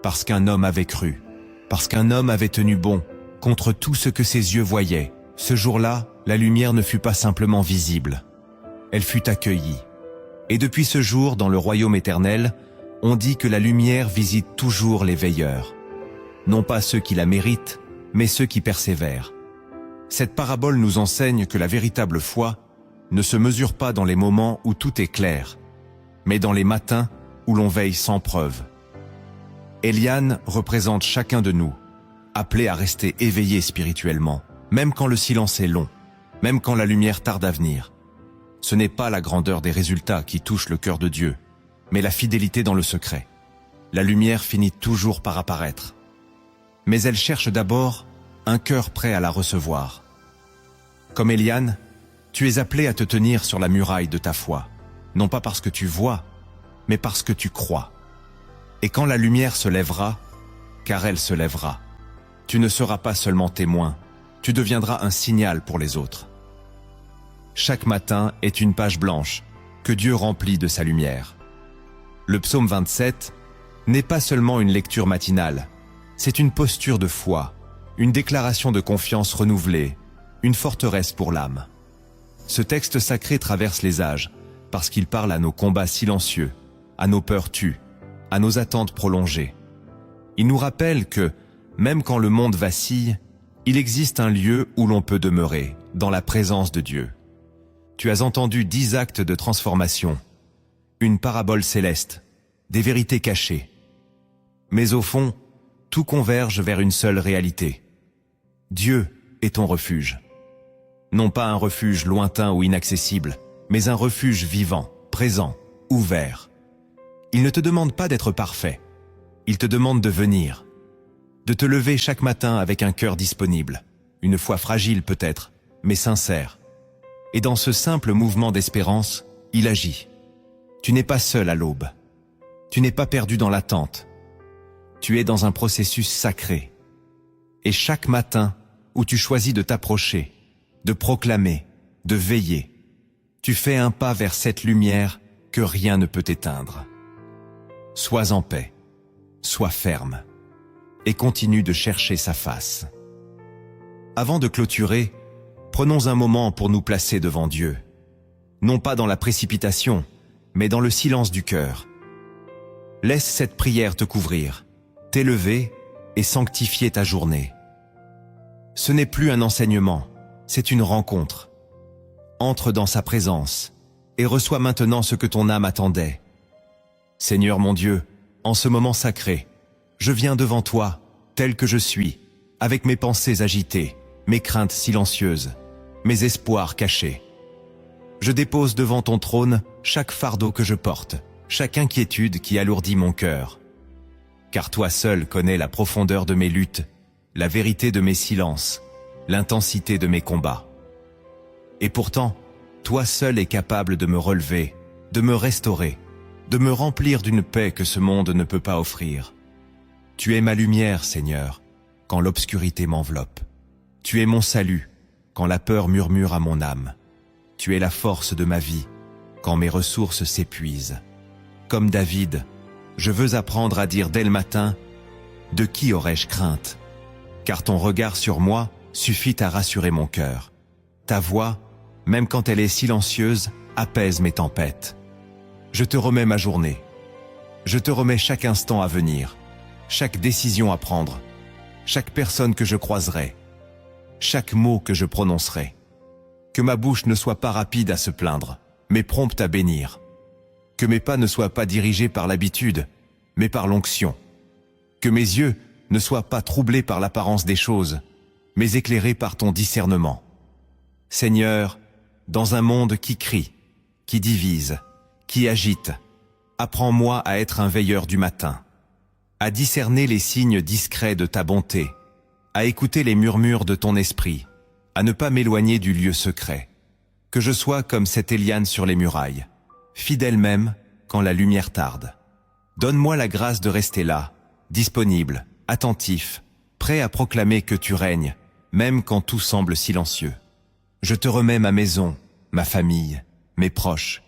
S1: Parce qu'un homme avait cru, parce qu'un homme avait tenu bon, contre tout ce que ses yeux voyaient. Ce jour-là, la lumière ne fut pas simplement visible. Elle fut accueillie. Et depuis ce jour, dans le royaume éternel, on dit que la lumière visite toujours les veilleurs. Non pas ceux qui la méritent, mais ceux qui persévèrent. Cette parabole nous enseigne que la véritable foi ne se mesure pas dans les moments où tout est clair, mais dans les matins où l'on veille sans preuve. Eliane représente chacun de nous, appelé à rester éveillé spirituellement, même quand le silence est long, même quand la lumière tarde à venir. Ce n'est pas la grandeur des résultats qui touche le cœur de Dieu, mais la fidélité dans le secret. La lumière finit toujours par apparaître. Mais elle cherche d'abord un cœur prêt à la recevoir. Comme Eliane, tu es appelé à te tenir sur la muraille de ta foi, non pas parce que tu vois, mais parce que tu crois. Et quand la lumière se lèvera, car elle se lèvera, tu ne seras pas seulement témoin, tu deviendras un signal pour les autres. Chaque matin est une page blanche que Dieu remplit de sa lumière. Le psaume 27 n'est pas seulement une lecture matinale, c'est une posture de foi, une déclaration de confiance renouvelée, une forteresse pour l'âme. Ce texte sacré traverse les âges, parce qu'il parle à nos combats silencieux, à nos peurs tues, à nos attentes prolongées. Il nous rappelle que, même quand le monde vacille, il existe un lieu où l'on peut demeurer, dans la présence de Dieu. Tu as entendu 10 actes de transformation, une parabole céleste, des vérités cachées. Mais au fond, tout converge vers une seule réalité. Dieu est ton refuge. Non pas un refuge lointain ou inaccessible, mais un refuge vivant, présent, ouvert. Il ne te demande pas d'être parfait. Il te demande de venir, de te lever chaque matin avec un cœur disponible, une foi fragile peut-être, mais sincère. Et dans ce simple mouvement d'espérance, il agit. Tu n'es pas seul à l'aube. Tu n'es pas perdu dans l'attente. Tu es dans un processus sacré. Et chaque matin où tu choisis de t'approcher, de proclamer, de veiller, tu fais un pas vers cette lumière que rien ne peut éteindre. Sois en paix, sois ferme, et continue de chercher sa face. Avant de clôturer, prenons un moment pour nous placer devant Dieu. Non pas dans la précipitation, mais dans le silence du cœur. Laisse cette prière te couvrir, t'élever et sanctifier ta journée. Ce n'est plus un enseignement, c'est une rencontre. Entre dans sa présence et reçois maintenant ce que ton âme attendait. Seigneur mon Dieu, en ce moment sacré, je viens devant toi, tel que je suis, avec mes pensées agitées, mes craintes silencieuses, mes espoirs cachés. Je dépose devant ton trône chaque fardeau que je porte, chaque inquiétude qui alourdit mon cœur. Car toi seul connais la profondeur de mes luttes, la vérité de mes silences, l'intensité de mes combats. Et pourtant, toi seul es capable de me relever, de me restaurer, de me remplir d'une paix que ce monde ne peut pas offrir. Tu es ma lumière, Seigneur, quand l'obscurité m'enveloppe. Tu es mon salut, quand la peur murmure à mon âme. Tu es la force de ma vie, quand mes ressources s'épuisent. Comme David, je veux apprendre à dire dès le matin, « De qui aurais-je crainte ?» Car ton regard sur moi suffit à rassurer mon cœur. Ta voix, même quand elle est silencieuse, apaise mes tempêtes. Je te remets ma journée. Je te remets chaque instant à venir, chaque décision à prendre, chaque personne que je croiserai, chaque mot que je prononcerai. Que ma bouche ne soit pas rapide à se plaindre, mais prompte à bénir. Que mes pas ne soient pas dirigés par l'habitude, mais par l'onction. Que mes yeux ne soient pas troublés par l'apparence des choses, mais éclairés par ton discernement. Seigneur, dans un monde qui crie, qui divise, qui agite, apprends-moi à être un veilleur du matin, à discerner les signes discrets de ta bonté, à écouter les murmures de ton esprit, à ne pas m'éloigner du lieu secret, que je sois comme cette Eliane sur les murailles, fidèle même quand la lumière tarde. Donne-moi la grâce de rester là, disponible, attentif, prêt à proclamer que tu règnes, même quand tout semble silencieux. Je te remets ma maison, ma famille, mes proches.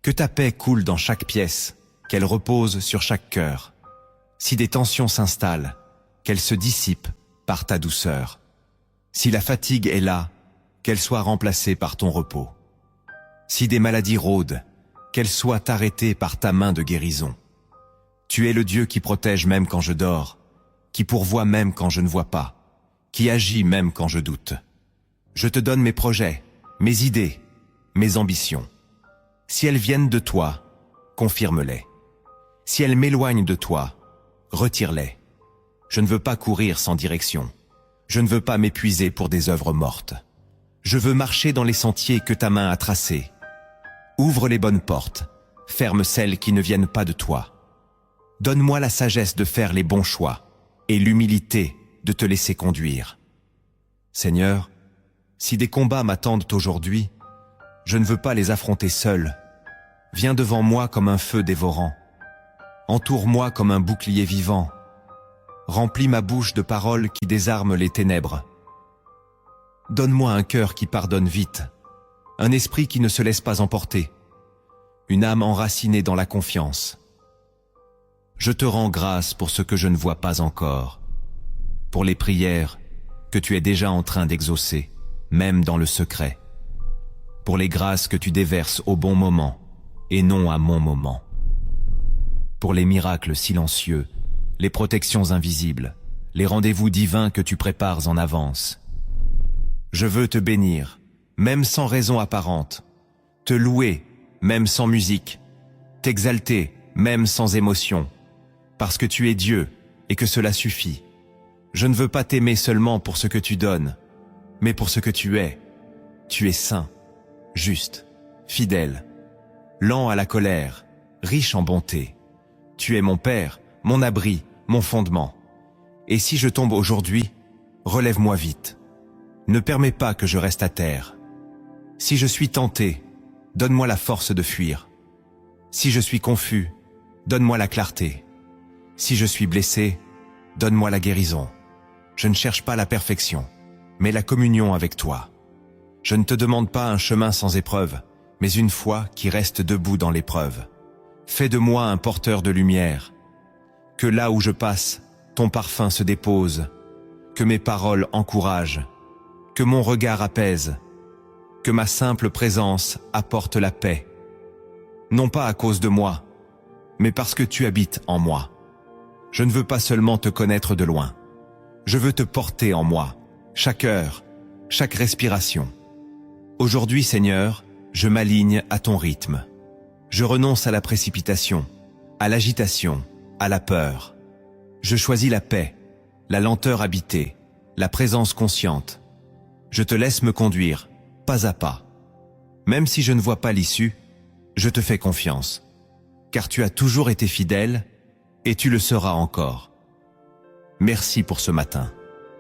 S1: Que ta paix coule dans chaque pièce, qu'elle repose sur chaque cœur. Si des tensions s'installent, qu'elles se dissipent par ta douceur. Si la fatigue est là, qu'elle soit remplacée par ton repos. Si des maladies rôdent, qu'elles soient arrêtées par ta main de guérison. Tu es le Dieu qui protège même quand je dors, qui pourvoit même quand je ne vois pas, qui agit même quand je doute. Je te donne mes projets, mes idées, mes ambitions. Si elles viennent de toi, confirme-les. Si elles m'éloignent de toi, retire-les. Je ne veux pas courir sans direction. Je ne veux pas m'épuiser pour des œuvres mortes. Je veux marcher dans les sentiers que ta main a tracés. Ouvre les bonnes portes, ferme celles qui ne viennent pas de toi. Donne-moi la sagesse de faire les bons choix et l'humilité de te laisser conduire. Seigneur, si des combats m'attendent aujourd'hui, je ne veux pas les affronter seul. Viens devant moi comme un feu dévorant. Entoure-moi comme un bouclier vivant. Remplis ma bouche de paroles qui désarment les ténèbres. Donne-moi un cœur qui pardonne vite, un esprit qui ne se laisse pas emporter, une âme enracinée dans la confiance. Je te rends grâce pour ce que je ne vois pas encore, pour les prières que tu es déjà en train d'exaucer, même dans le secret, pour les grâces que tu déverses au bon moment et non à mon moment, pour les miracles silencieux, les protections invisibles, les rendez-vous divins que tu prépares en avance. Je veux te bénir, même sans raison apparente, te louer, même sans musique, t'exalter, même sans émotion, parce que tu es Dieu et que cela suffit. Je ne veux pas t'aimer seulement pour ce que tu donnes, mais pour ce que tu es. Tu es saint, juste, fidèle, lent à la colère, riche en bonté. Tu es mon Père, mon abri, mon fondement. Et si je tombe aujourd'hui, relève-moi vite. Ne permets pas que je reste à terre. Si je suis tenté, donne-moi la force de fuir. Si je suis confus, donne-moi la clarté. Si je suis blessé, donne-moi la guérison. Je ne cherche pas la perfection, mais la communion avec toi. Je ne te demande pas un chemin sans épreuve, mais une foi qui reste debout dans l'épreuve. Fais de moi un porteur de lumière. Que là où je passe, ton parfum se dépose. Que mes paroles encouragent. Que mon regard apaise. Que ma simple présence apporte la paix. Non pas à cause de moi, mais parce que tu habites en moi. Je ne veux pas seulement te connaître de loin. Je veux te porter en moi, chaque heure, chaque respiration. Aujourd'hui, Seigneur, je m'aligne à ton rythme. Je renonce à la précipitation, à l'agitation, à la peur. Je choisis la paix, la lenteur habitée, la présence consciente. Je te laisse me conduire, pas à pas. Même si je ne vois pas l'issue, je te fais confiance, car tu as toujours été fidèle et tu le seras encore. Merci pour ce matin.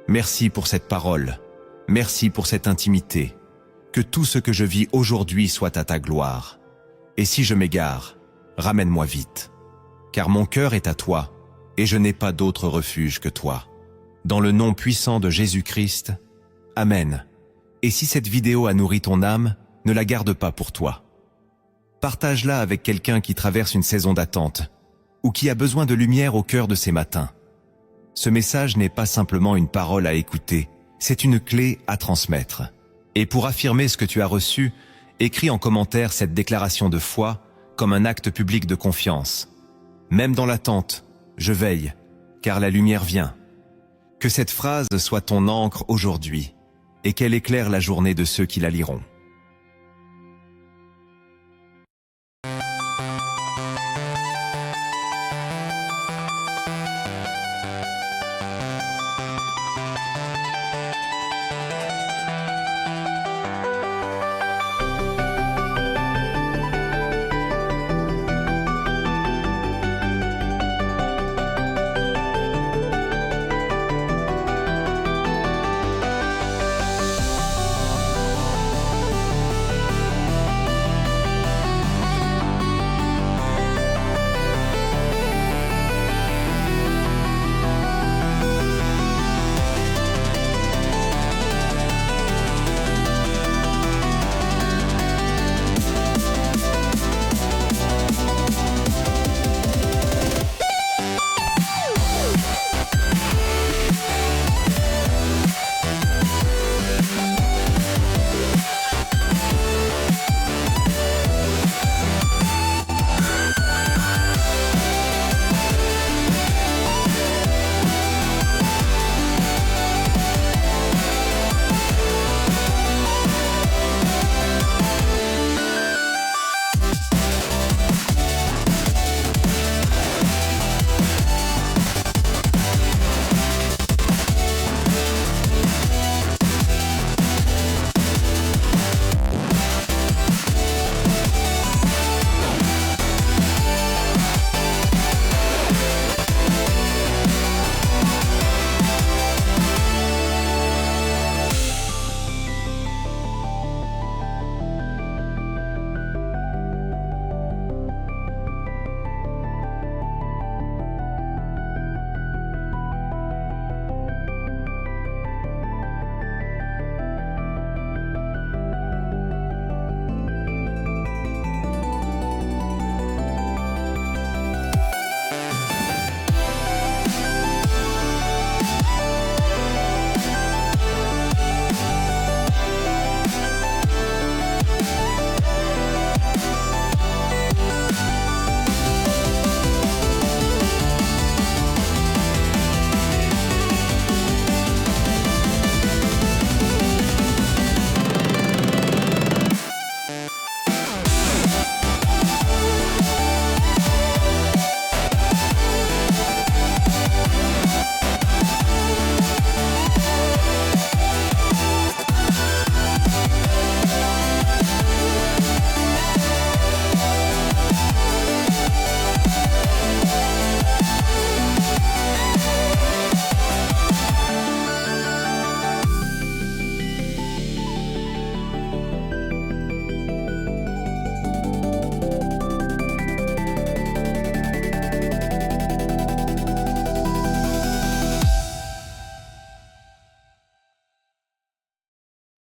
S1: Merci pour cette parole. Merci pour cette intimité. Que tout ce que je vis aujourd'hui soit à ta gloire. Et si je m'égare, ramène-moi vite. Car mon cœur est à toi, et je n'ai pas d'autre refuge que toi. Dans le nom puissant de Jésus-Christ, Amen. Et si cette vidéo a nourri ton âme, ne la garde pas pour toi. Partage-la avec quelqu'un qui traverse une saison d'attente, ou qui a besoin de lumière au cœur de ces matins. Ce message n'est pas simplement une parole à écouter, c'est une clé à transmettre. Et pour affirmer ce que tu as reçu, écris en commentaire cette déclaration de foi comme un acte public de confiance. Même dans l'attente, je veille, car la lumière vient. Que cette phrase soit ton encre aujourd'hui, et qu'elle éclaire la journée de ceux qui la liront.